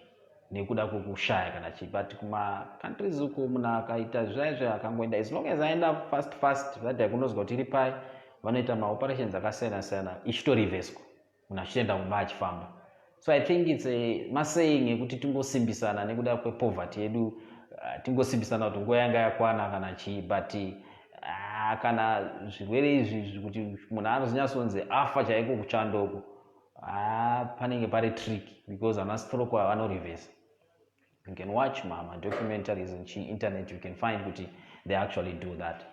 nekuda kwekushaya kana chii. But kuma countries uko munhu akaita zvaizvo akangoenda as long as aenda fast vadiagnoswa kuti iri pai vanoita maoperations akasiyana ichitorivheswa munhu achitoenda kumba achifamba. So I think it's a masaying ekuti tingosimbisana nekuda kwepoverty yedu tingosimbisana kuti nguva yanga yakwana kana chii. But kana zvirwere izvi kuti munhu anozonyatsonzi afa chaiko kuchandoko panenge pari tricky because ana stroke vanorivhesa. You can watch my documentaries on internet, you can find kuti they actually do that.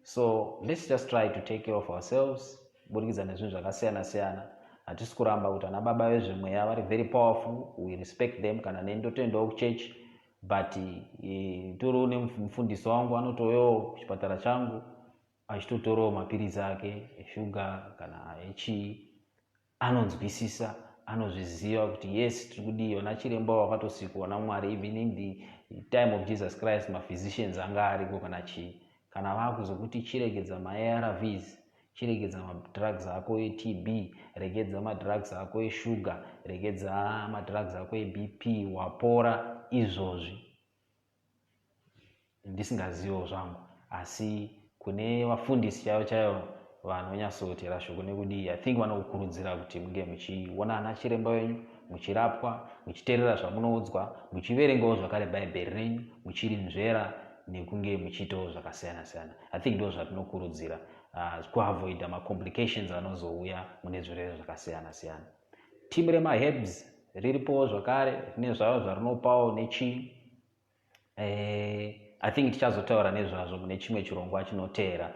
So let's just try to take care of ourselves budikidza nezvinhu zvakasiyana hatisi kuramba kuti ana baba vezvemweya vari very powerful, we respect them kana nendotoendawo kuchurch. But toro nemufundisi wangu anotoyawo kuchipatara changu achitotorawo mapirizi ake eshuga kana echii anonzwisisa anozviziva kuti yes tiri kudii. Ona chiremba wakatosikwa naMwari even in the time of Jesus Christ maphysicians anga ariko kana chii kana vakuzokuti chiregedza maARVs, chiregedza madrugs ako eTB, regedza madrugs ako eshuga, regedza madrugs ako eBP, wapora izvozvi ndisingazivo zvangu. Asi kune vafundisi chaivo vanonyatsotera shoko nekudii I think vanokurudzira kuti munge muchiona ana chiremba wenyu muchirapwa muchiteerera zvamunoudzwa muchiverengawo zvakare bhaibheri renyu muchirinzvera nekunge muchiitawo zvakasiyana. I think ndo zvatinokurudzira kuavoida macomplications anozouya mune zvirwere zvakasiyana. Timu remaherbs riripowo zvakare rine zvavo zvarinopawo nechii. I think tichazotaura nezvazvo mune chimwe chirongwa chinoteera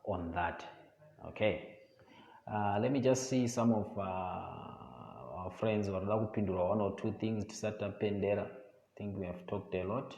on that. Okay. Let me just see some of our friends vanoda kupindura one or two things tisati tapendera. I think we have talked a lot.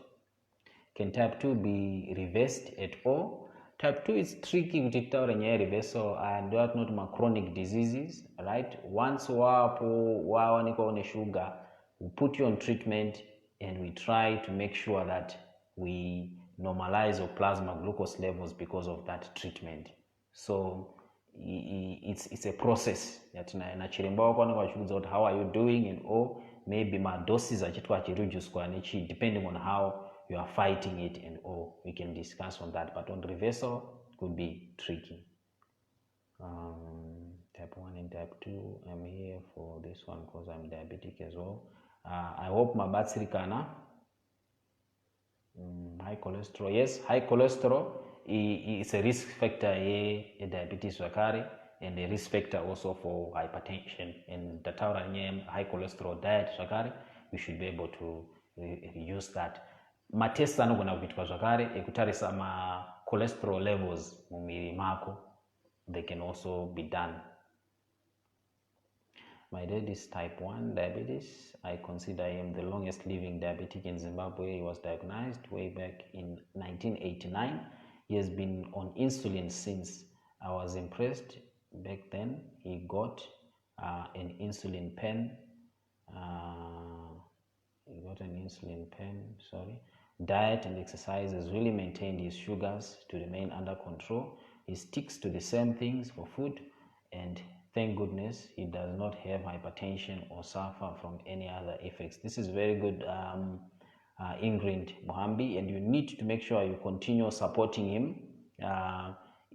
Can type 2 be reversed at all? Type 2 is tricky kuti titaure nyaya reversal and that not my chronic diseases, right? Once wawanikwa une sugar, we put you on treatment and we try to make sure that we normalize your plasma glucose levels because of that treatment. So it's a process that na chiremba wako anenge achiudza kuti how are you doing and all maybe madoses achitwa achireduced nechi depending on how you are fighting it and all we can discuss on that. But on reversal could be tricky. Type 1 and type 2 I'm here for this one because I'm diabetic as well. I hope mabatsirikana. High cholesterol, yes, high cholesterol is a risk factor in diabetes zvakare and a risk factor also for hypertension. And tataura high cholesterol diet zvakare we should be able to reduce that. Matest anogona kuitwa zvakare ekutarisa cholesterol levels mumiri mako, they can also be done. My dad is type 1 diabetes. I consider him the longest living diabetic in Zimbabwe. He was diagnosed way back in 1989. He has been on insulin since. I was impressed back then. He got an insulin pen. Diet and exercise has really maintained his sugars to remain under control. He sticks to the same things for food and thank goodness he does not have hypertension or suffer from any other effects. This is very good, Ingrid Mohambi, and you need to make sure you continue supporting him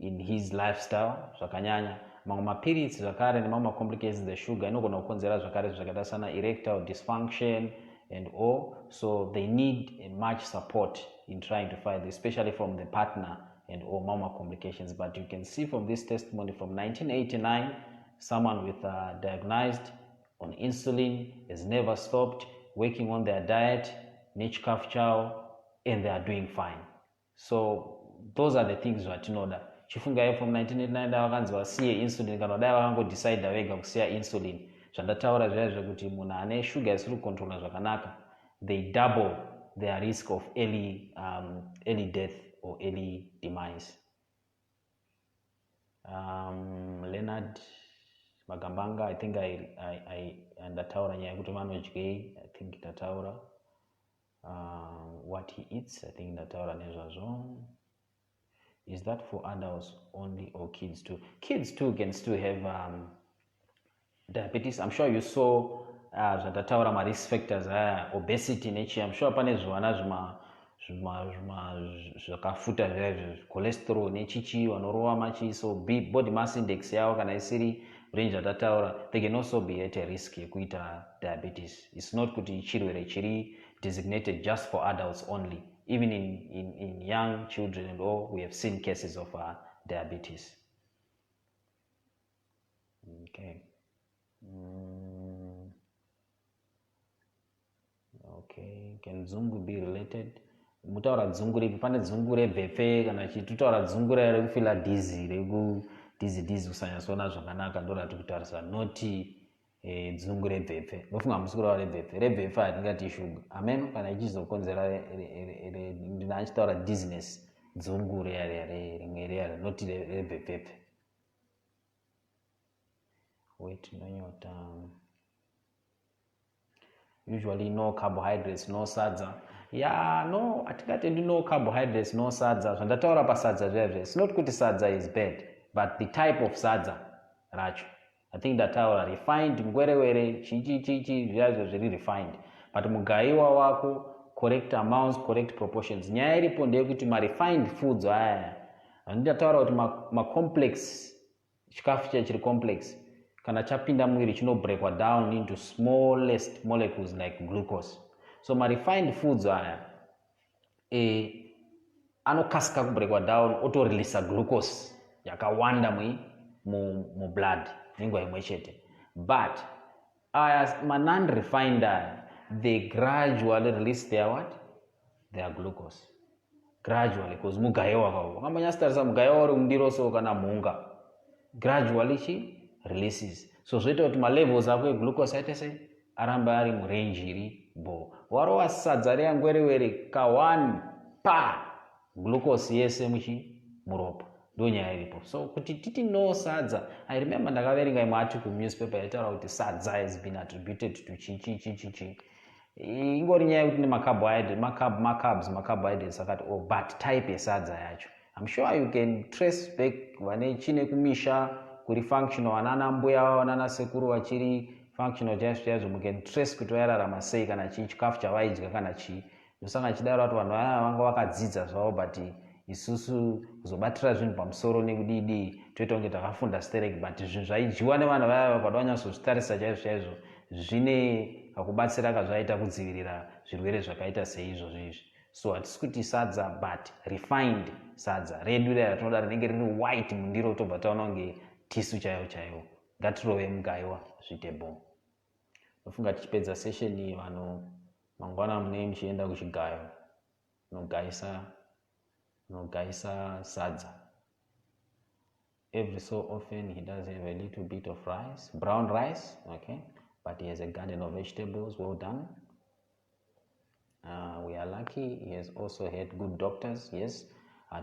in his lifestyle. Zvakanyanya mapirits zvakare nemama complications the sugar inogona kukonzera zvakare zvakaita sana erectile dysfunction and all, so they need much support in trying to fight this, especially from the partner and all mama complications. But you can see from this testimony from 1989, someone with diagnosed on insulin has never stopped working on their diet, niche calf chow, and they are doing fine. So those are the things that you know that chifunga from 1989 dai vakanzi vasiye insulin kana dai vakangodecide vega kusiya insulin. Zvandataura zviya zvekuti munhu ane shuga isiri kucontrola zvakanaka, they double their risk of early death or early demise. Leonard Magambanga, I think ndataura nyaya yekuti vanodyei, I think ndataura what he eats, I think ndataura nezvazvo. Is that for adults only or kids too? Kids too can still have diabetes. I'm sure you saw zvandataura risk factors, obesity nature. I'm sure pane zvivana zvakafuta zvaizvo, cholesterol nechichi, vanorova machiso, body mass index yavo kana isiri range yatataura, they can also be at a risk yekuita diabetes. It's not kuti chirwere chiri designated just for adults only. Even in young children and all, we have seen cases of diabetes. Okay. Okay, can dzungu be related? Mutaura dzungu ripi? Pane dzungu rebhepfe kana chitutaura dzungu rekufila dizzy, dizzy kusanyasona zvakanaka ndorati kutarisa, noti dzungu rebhepfe. Ndofunga musi kutaura rebhepfe. Rebhepfe hatingati shuga. Amen, kana ichizokonzera ndinachitaura dizziness, dzungu rimwe reya, noti rebhepfe. Wait, nonyota. Usually no carbohydrates, no sadza. Yeah, no, atingatendi no carbohydrates, no sadza. Zvandataura pasadza zvizvo. It's not kuti sadza is bad, but the type of sadza racho. I think ndataura refined, ngwerewere, chichi, zvizvo zviri refined. But mugaiwa wako, correct amounts, correct proportions. Nyaya iripo ndeyekuti refined foods aya. Ndataura kuti complex, chikafu chiri complex. Kana chapinda mwiri chinobreakwa down into smallest molecules like glucose. So refined foods aya anokasika kubreakwa down, auto-release glucose yakawanda mu blood nenguva imwe chete. But non-refined they gradually release their what? Their glucose. Gradually, because mugaiwa kawo. Kamanyasitarisa mugaiwa uri mundiro so kana mhunga. Gradually releases. So zvoita kuti levels ako glucose aite sei aramba ari murange iri bo. Warova sadza reangwerewere ka1 glucose yese muropa. Ndo nyaya iripo. So kuti titi no sadza, I remember ndakaverenga imwe article newspaper yataura kuti sadza has been attributed to chichi. Ingori nyaya yekuti ne carbohydrates akati but type yesadza yacho. I'm sure you can trace back vane chine kumisha kuri functional vanana mbuya vavo nana sekuru vachiri functional chaizvo mucan trace kuti vairarama sei kana chikafu chavaidya kana chii. Ndosaka chidaro kuti vanhu vaya vanga vakadzidza zvavo, but isusu kuzobatira zvinhu pamusoro nekudii toita kunge takafunda stereki, but zvinhu zvaidyiwa nevanhu vaya vakada vanyatsozvitarisa chaizvo zvine kakubatsira kazvaita kudzivirira zvirwere zvakaita seizvozvo izvi. So hatisi kuti sadza, but refined sadza redu rera tinoda rinenge riri white mundiro, tobva taona kunge tisu chaiwo. Ngatirove mugaiwa zvitebo. Ndofunga tichipedza session iyi vanhu mangwana mune muchienda kuchigayo nogaisa sadza. Every so often he does have a little bit of rice, brown rice, okay, but he has a garden of vegetables. Well done. We are lucky. He has also had good doctors, yes,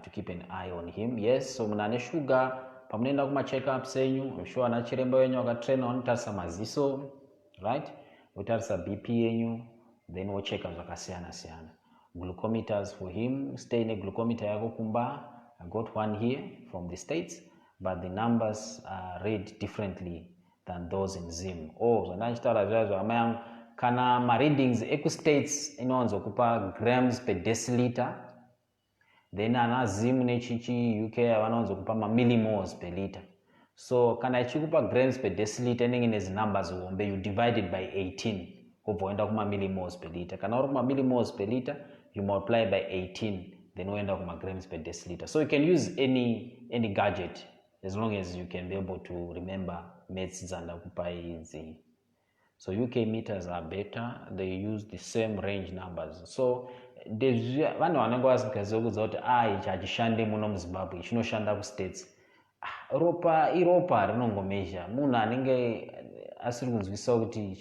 to keep an eye on him. Yes, so munane sugar pamunoenda kuma check-ups enyu, I'm sure ana chiremba wenyu akatraina vanotarisa maziso, right? Votarisa BP yenyu, then vocheka zvakasiyana. Glucometers for him, stay ne glucometer yako kumba. I got one here from the States, but the numbers are read differently than those in Zim. Zvandachitaura zvazvo amayang kana readings ekustates inowanzokupa grams per deciliter, then ana Zim nechichi UK vanowanzokupa millimoles per liter. So kana ichikupa grams per deciliter inenge nezi numbers hombe, you divide it by 18 kubva woenda kuma millimoles per liter. Kana uri kuma millimoles per liter, you multiply by 18, then woenda kuma grams per deciliter. So you can use any gadget as long as you can be able to remember maths dzandakupa idzi. So UK meters are better, they use the same range numbers. So vanhu vanenge vasingaziva kudza kuti ichi hachishande muno muzimbabwe chinoshanda kustates. Ropa rinongomezha munhu anenge asiri kunzwisisa kuti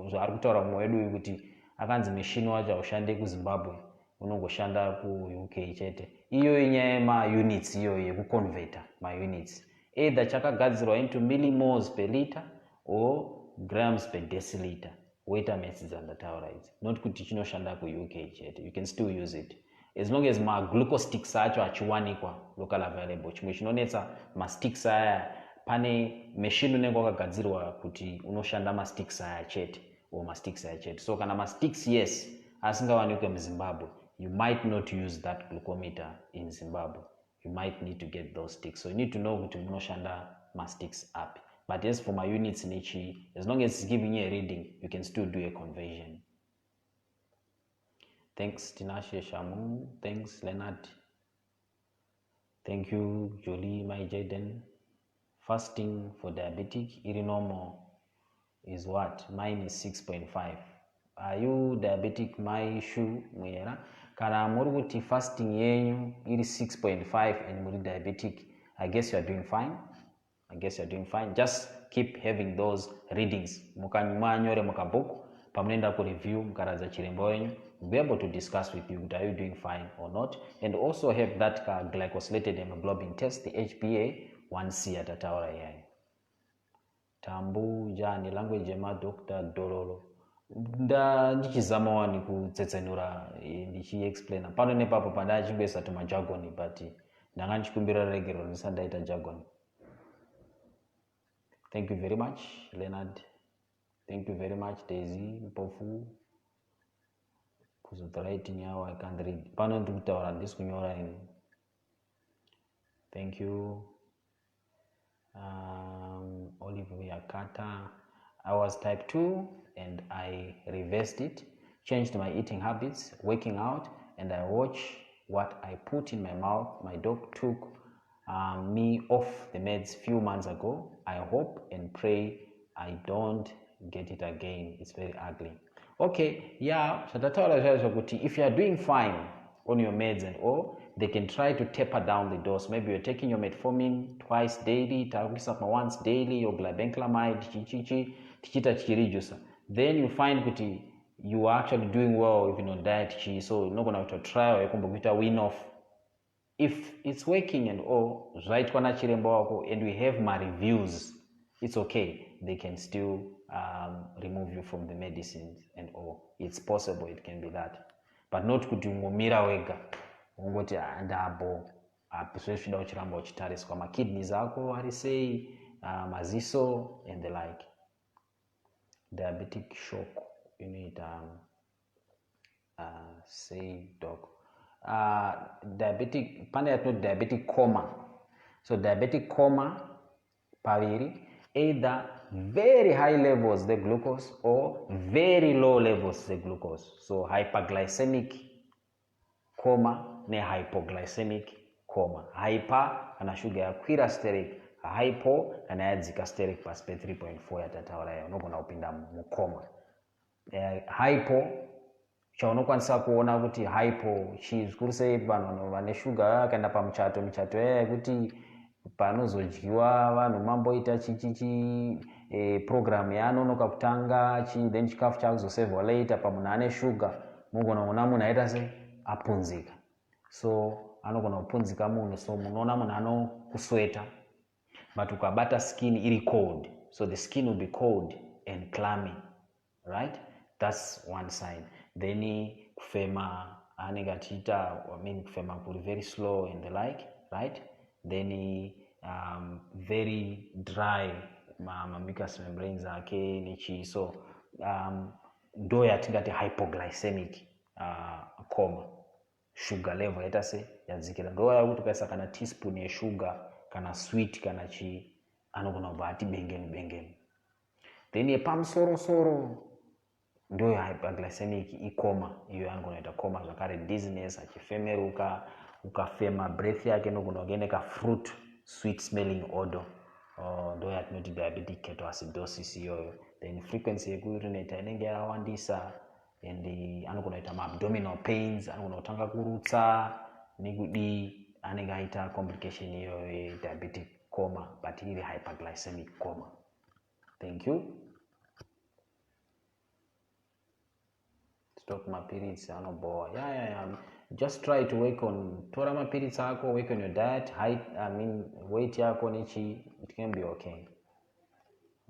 zvaari kutaura mumwe wedu uyu kuti akanzi meshini wacho haushande kuzimbabwe unongoshanda kuuk chete. Iyo inyaya yemaunits iyo yekuconverta maunits, either chakagadzirwa into millimoles per liter or grams per deciliter. Weight mass dzandataura idzi, not kuti chinoshanda kuuk chete. You can still use it as long as maglucosticks acho achiwanikwa local available. Chimwe chinonetsa masticks aya, pane machine unenge wakagadzirwa kuti unoshanda masticks aya chete or masticks aya chete. So kana masticks yes asingawanikwe muZimbabwe, you might not use that glucometer in Zimbabwe. You might need to get those sticks. So you need to know kuti munoshanda masticks up. But as for my units nichi, as long as it's giving you a reading, you can still do a conversion. Thanks Tinashe Shamu. Thanks Leonard. Thank you Jolie, my Jaden. Fasting for diabetic, iri normal is what? Mine is 6.5. Are you diabetic? My issue mwera. Kana muri kuti fasting yenyu iri 6.5 and muri diabetic, I guess you are doing fine. Just keep having those readings. Mukanyore mukabook, pamunenda ku review mukaradza chiremba wenyu, we'll be able to discuss with you, are you doing fine or not, and also have that glycosylated hemoglobin test, the HbA1c atataura yayo. Tambu jani language yema Dr. Dorolo. Ndichizama wani kutsetsenura ndichi-explainer. Pano nepapo pandachingwesa tumajagoni, but ndanga ndichikumbira regero ndisandaita jagoni. Thank you very much, Leonard. Thank you very much, Daisy, Mpofu. Writing now, I can't read. Pano ndikutaura ndisikunyora ini. Thank you. Olivia Carter. I was type 2 and I reversed it, changed my eating habits, working out, and I watch what I put in my mouth. My dog took me off the meds few months ago. I hope and pray I don't get it again. It's very ugly. Okay, yeah, if you are doing fine on your meds and all, they can try to taper down the dose. Maybe you're taking your metformin twice daily, once daily, your glibenclamide, then you find that you are actually doing well even on diet, so you're not going to try or win off. If it's working and all, right, and we have my reviews, it's okay. They can still remove you from the medicines and all. It's possible, it can be that. But not kuti ungomira wega. Ungoti andabo. Apesweshida uchiramba uchitaris kwa makidneys ako, say, maziso and the like. Diabetic shock. You need say doc. Diabetic, not diabetic coma. So diabetic coma, paviri, either very high levels the glucose or very low levels the glucose. So hyperglycemic coma ne hypoglycemic coma. Hyper kana sugar yakwira steric, hypo kana yadzika steric paspe 3.4 yatataura yayo nogona kupinda mukoma. Hypo chaunokwanisa kuona kuti hypo chizikuru sei vanhu vane sugar akaenda pamuchato kuti panozodyiwa vanhu mamboita program yaanonoka kutanga then chikafu chakuzosevhwa later pamunhu ane sugar mugona kuona munhu aita sei apunzika. So anogona kupunzika munhu, so munoona munhu anokusweta, but ukabata skin iri cold, so the skin will be cold and clammy, right? That's one side. Then kufema anenge achiita, kufema kuri very slow and the like, right? Then very dry mucous membranes ake nechi, so ndo yatingati hypoglycemic coma. Sugar level yaita se yadzikira, ndo yakuti ukaisa kana teaspoon yesugar kana sweet kana chi anogona kubva ati bengeni. Then yepamusoro ndo hyperglycemic ikoma, iyo anogona kuita coma zvakare, dizziness, achifemeruka, ukafema breath yake nogona kugeneka fruit sweet smelling odor, ndo yatinoti diabetic ketoacidosis iyoyo. Then frequency yekuurinate inenge yakawandisa, and anogona kuita abdominal pains, anogona kutanga kurutsa nekudi, anenge aita complication iyo diabetic coma, but iri hyperglycemic coma. Thank you. Stop my periods, anoboa. Yeah. Just try to work on tora my periods ako, work on your diet, height, weight yako nichi, it can be okay.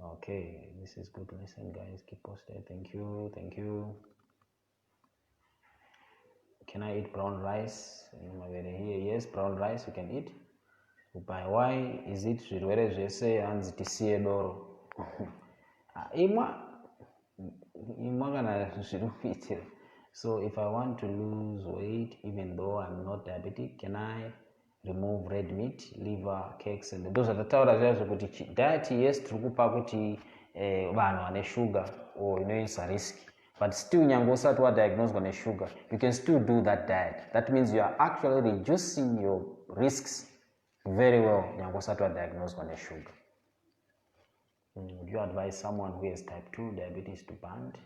Okay, this is good. Listen, guys, keep posted. Thank you. Can I eat brown rice? Yes, brown rice you can eat. By why is it Chirwere zvese hanzi tisiye doro? Imwa kana zviri kuitira. So if I want to lose weight, even though I'm not diabetic, can I remove red meat, liver, cakes, and those are the taura kuti diet? Yes, trukupa kuti vanhu vane sugar or inoisa risk, but still nyange usati wadiagnosed ne sugar, you can still do that diet. That means you are actually reducing your risks very well nyange usati wadiagnosed ne sugar. Would you advise someone who has type 2 diabetes to band?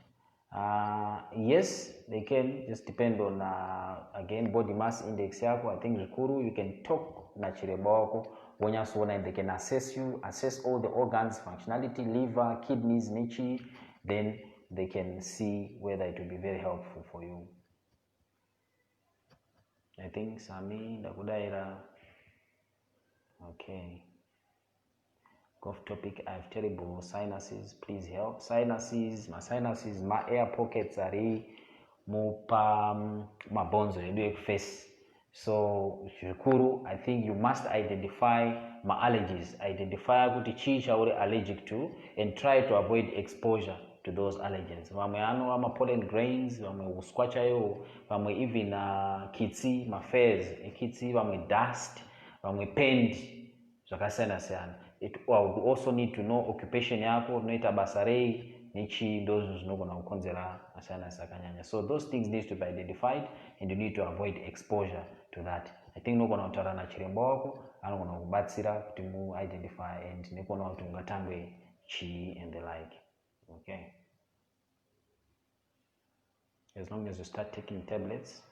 Yes, they can. Just depend on again body mass index yako. I think zvikuru you can talk na chiremba wako wonyasona, and they can assess all the organs functionality, liver, kidneys, nichi, then they can see whether it will be very helpful for you. I think Sami ndakudaira. Okay. Golf topic, I have terrible sinuses, please help. Sinuses, my air pockets are my bones are face. So Shukuru, I think you must identify my allergies. Identify what you're allergic to and try to avoid exposure to those allergens. Vamwe pollen grains, vamwe usquacha, vamwe even kitsi, mafairs, kitsi, vamwe dust, vamwe paint, zvakasiyana. It would also need to know occupation yako, noita basarei, nichi, those zinogona kukonzera asana sakanyanya. So those things need to be identified, and you need to avoid exposure to that. I think nogona kutaura na chiremba wako, anogona kubatsira kuti mu identify and nekona kuti ungatangwe chi and the like. Okay. As long as you start taking tablets,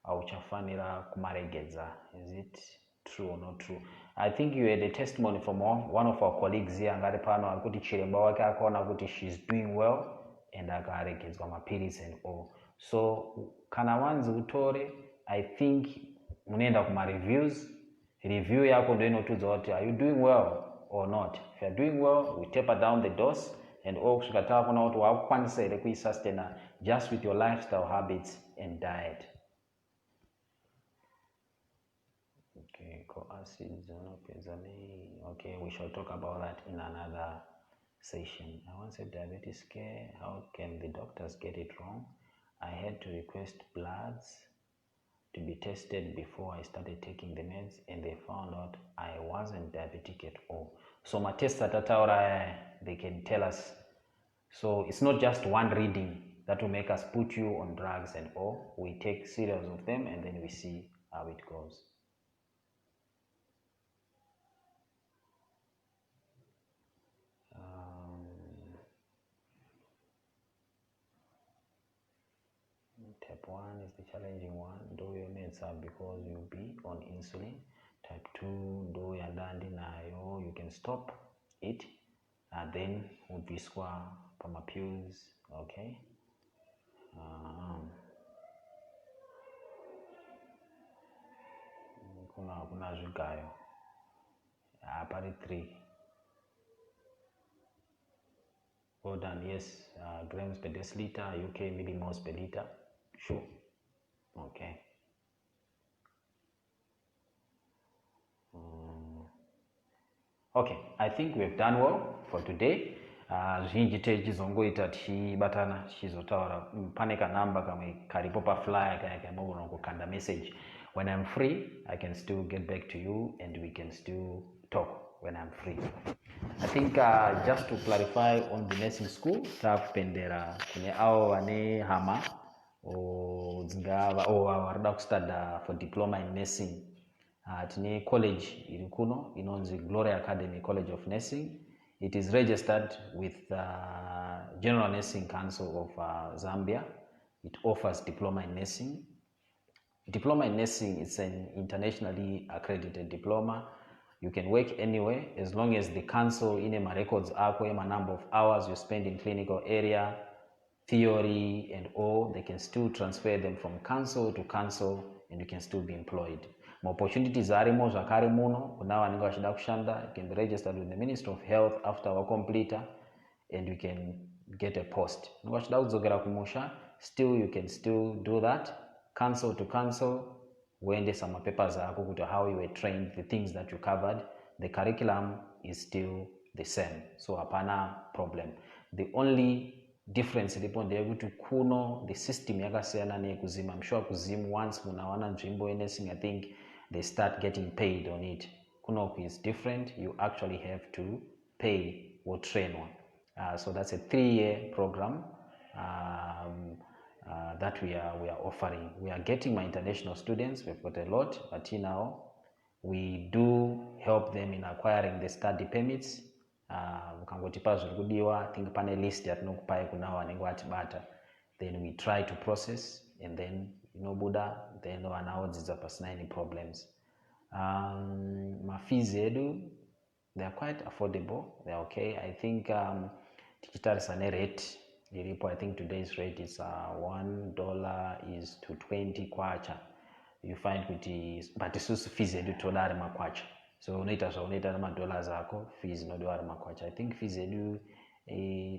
auchafanira kumaregedza. Is it true or not true? I think you had a testimony from one of our colleagues here, ngari pano akuti chiremba wake akaona kuti she's doing well and akaregedzwa mapirisi and all. So kana wanzi utore, I think munoenda kuma review yako ndio inotudza kuti are you doing well or not. If you're doing well, we taper down the dose, and all kusvika takuona kuti wakukwanisa here kuisustain just with your lifestyle habits and diet. Okay, co-acids. Okay, we shall talk about that in another session. I once said diabetes care. How can the doctors get it wrong? I had to request bloods to be tested before I started taking the meds, and they found out I wasn't diabetic at all. So my tests they can tell us. So it's not just one reading that will make us put you on drugs and all. We take series of them and then we see how it goes. Type 1 is the challenging one. Do your meds up because you'll be on insulin. Type 2, do your dandi nayo, you can stop it. And then ubiswa pamapuse, okay? Kuna zvigayo. Apari 3. Well done, yes. Grams per deciliter, UK millimoles per liter. Sure. Okay. Okay, I think we've done well for today. Zhinji techizongoita tichibatana tichizotaura pane kanamba kamwe karipo paflyer kaya kamogona kukanda message. When I'm free, I can still get back to you and we can still talk when I'm free. I think just to clarify on the nursing school, takupendera kune avo vane hama varida kustada for diploma in nursing. Tine college iri kuno inonzi Glory Academy College of Nursing. It is registered with the General Nursing Council of Zambia. it offers diploma in nursing. Diploma in nursing is an internationally accredited diploma. You can work anywhere as long as the council in a records a number of hours you spend in clinical area, theory and all, they can still transfer them from council to council and you can still be employed. Opportunities arimo zvakare muno kuna vanenge vachida kushanda, you can be registered with the Ministry of Health after wakompleta and you can get a post. Vachida kudzokera kumusha, still you can still do that, council to council, uendesa mapapers ako kuti how you were trained, the things that you covered, the curriculum is still the same, so hapana problem. The only difference ilipo ndeyekuti kuno the system yakasiyana neyekuzimu. I'm sure kuzimu once munawana nzvimbo yenursing, I think they start getting paid on it. Kunoku is different, you actually have to pay or train one. So that's a 3-year program that we are offering. We are getting my international students, we've got a lot, but now we do help them in acquiring the study permits. Ukangotipa zviri kudiwa, I think pane list yatinokupai kuna vanenge vatibata, then we try to process and then inobuda, then vana vodzidza pasina any problems. Fees edu, they are quite affordable, they are okay. I think tichitarisa rate iripo, I think today's rate is $1 is to 20 kwacha. You find kuti but isusu fees edu toda ari makwacha, so unoita zvaunoita nemadollars ako, fees inodiwa ari makwacha. I think fees edu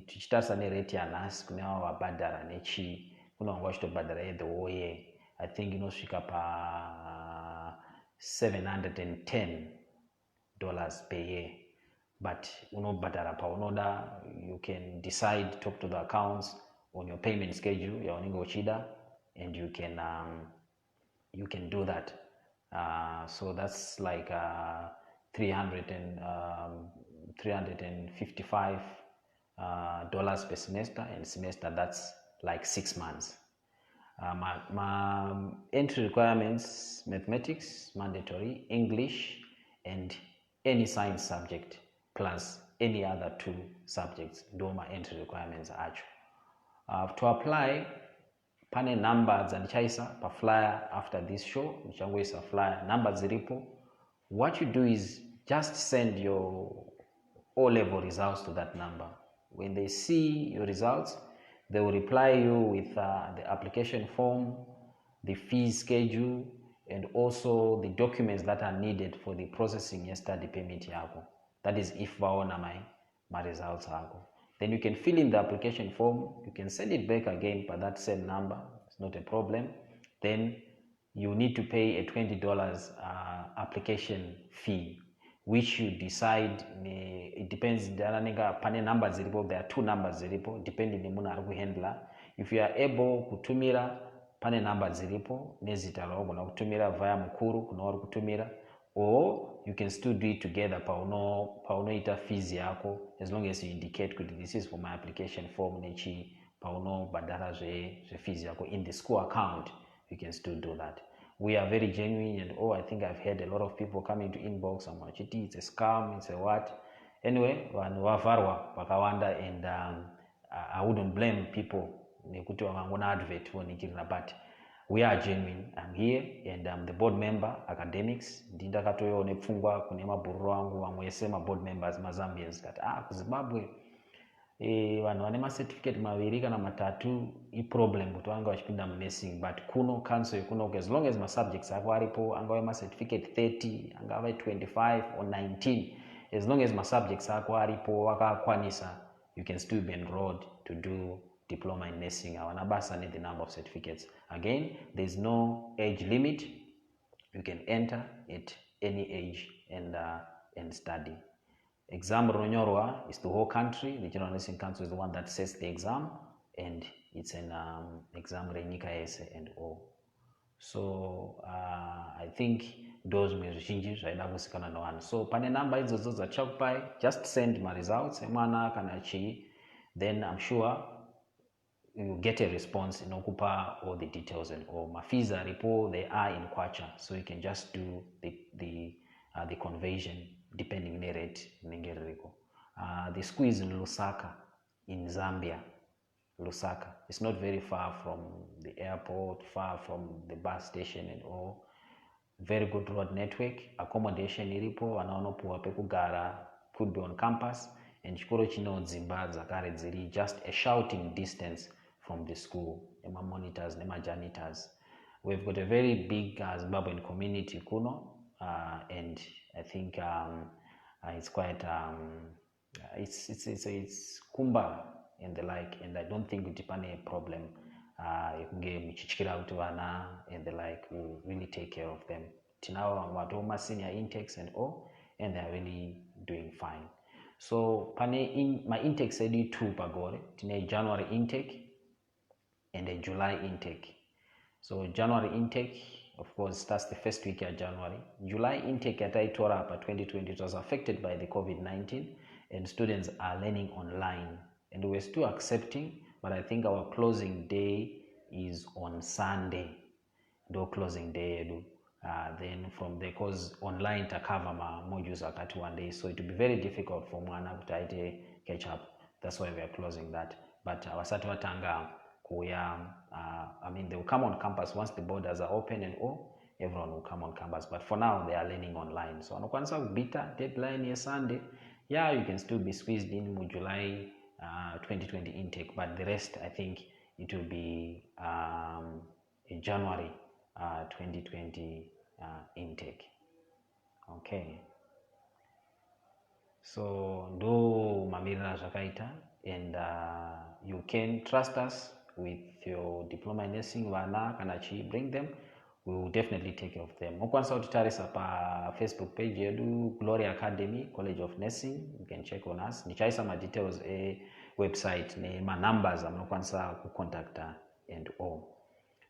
tichitarisa rate yanhasi kune avo vabhadhara nechi, kuna vanga vachitobhadhara the whole year, I think inosvika pa $710 per year, but unobhadhara paunoda. You can decide, talk to the accounts on your payment schedule yaunenge uchida, and you can do that. So that's like $355 per semester, and semester that's like 6 months. My entry requirements: mathematics mandatory, English, and any science subject plus any other 2 subjects. Do my entry requirements acho. To apply, pane numbers andichaisa pa flyer after this show, nichangoisa flyer, numbers ziripo. What you do is just send your O-level results to that number. When they see your results, they will reply you with the application form, the fee schedule, and also the documents that are needed for the processing ya study permit yako. That is if vaona my results yako. Then you can fill in the application form, you can send it back again by that same number, it's not a problem. Then you need to pay a $20 application fee, which you decide, it depends, pane numbers ziripo, there are 2 numbers ziripo, depending on munhu ari kuhandler. If you are able kutumira, pane numbers ziripo, nezita raugona kutumira via mukuru kuna uri kutumira, or you can still do it together paunoita fees yako, as long as you indicate kuti this is for my application form nechi paunobhadhara fees yako in the school account, you can still do that. We are very genuine, and I think I've heard a lot of people coming to inbox and machiti, it's a scam, it's a what. Anyway, vanhu vavarwa vakawanda, and I wouldn't blame people nekuti vakangona advert vonikirira, but we are genuine. I'm here and I'm the board member academics. Ndindakatoyo nepfungwa kune mabhururu angu vamwe ese board members mazambians kati kuZimbabwe vanhu vane certificate 2 kana 3 iproblem kuti vanga vachipinda munursing, but kuno council kuno, as long as subjects ako aripo, angave certificate 30, angave 25 or 19, as long as subjects ako aripo vakakwanisa, you can still be enrolled to do diploma in nursing. Avana basa need the number of certificates. Again, there's no age limit. You can enter at any age and study. Exam ronyorwa is the whole country. The General Nursing Council is the one that sets the exam, and it's an exam renyika ese and all. So I think those mezvizhinji zvaida kuzikanwa nevanhu. So pane number idzodzo dzachakupai, just send my results emwana kana chii, then I'm sure you get a response inokupa all the details and all. Fees aripo, they are in kwacha, so you can just do the conversion depending on the rate inenge ririko. The school is in Lusaka in Zambia. Lusaka. It's not very far from the airport, far from the bus station and all. Very good road network, accommodation iripo, vana vanopuwa pekugara, could be on campus, and chikoro chino dzimba dzakare dziri just a shouting distance from the school, nema monitors, nema janitors. We've got a very big Zimbabwean community kuno, and I think it's quite it's kumba and the like, and I don't think it's a problem. And the like will really take care of them. Now my senior intakes and all, and they're really doing fine. So my intake said 2 pagore, tine January intake and a July intake. So January intake, of course, starts the first week of January. July intake at Itora 2020 was affected by the COVID-19, and students are learning online. And we're still accepting, but I think our closing day is on Sunday. Do closing day, then from there, because online to cover my modules at 1 day, so it will be very difficult for Mwana to catch up. That's why we are closing that. But our Satwatanga, they will come on campus once the borders are open and all. Everyone will come on campus, but for now they are learning online. So on beta deadline is Sunday. Yeah, you can still be squeezed in July 2020 intake, but the rest I think it will be in January 2020 intake. Okay. So do mamirira zvakaita, and you can trust us with your diploma in nursing vana kana bring them, we will definitely take care of them. Mokwanisa kutitarisa pa Facebook page yedu Glory Academy College of Nursing, you can check on us. Nichaisa ma details website ne ma numbers amunokwanisa kucontacta and all.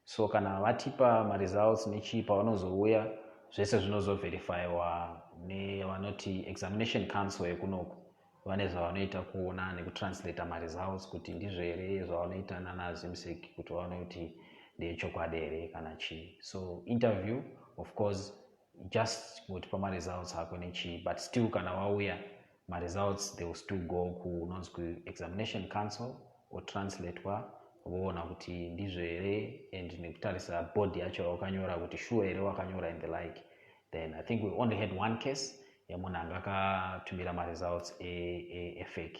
So kana vatipa ma results nechipa vanozouya zvese zvinozoverifyiwa nevanoti examination council yekunoku, vane zvavanoita kuona nekutranslata ma results kuti ndizvo here zvavanoita nana Zimsek kuti vaone kuti ndechokwadi here kana chii. So interview, of course, just kutipa ma results hako nechii, but still kana vauya ma results they will still go kunonzi examination council or translatewa voona kuti ndizvo here, and nekutarisa board yacho wakanyora kuti sure here wakanyora and the like. Then I think we only had one case yemunhu anga akatumira ma results a fake,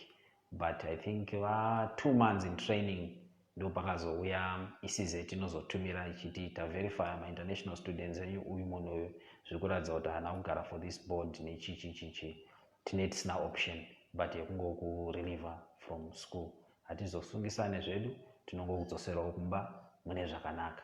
but I think 2 months in training ndo pakazouya isizeti inozotumira ichiti ta verify ma international students enyu uyu munhu uyu zviri kuratidza kuti haana kugara for this board nechichichichi, tine tisina option but yekungoku reliever from school. Hatizosungisane zvedu, tinongokudzoserawo kumba mune zvakanaka.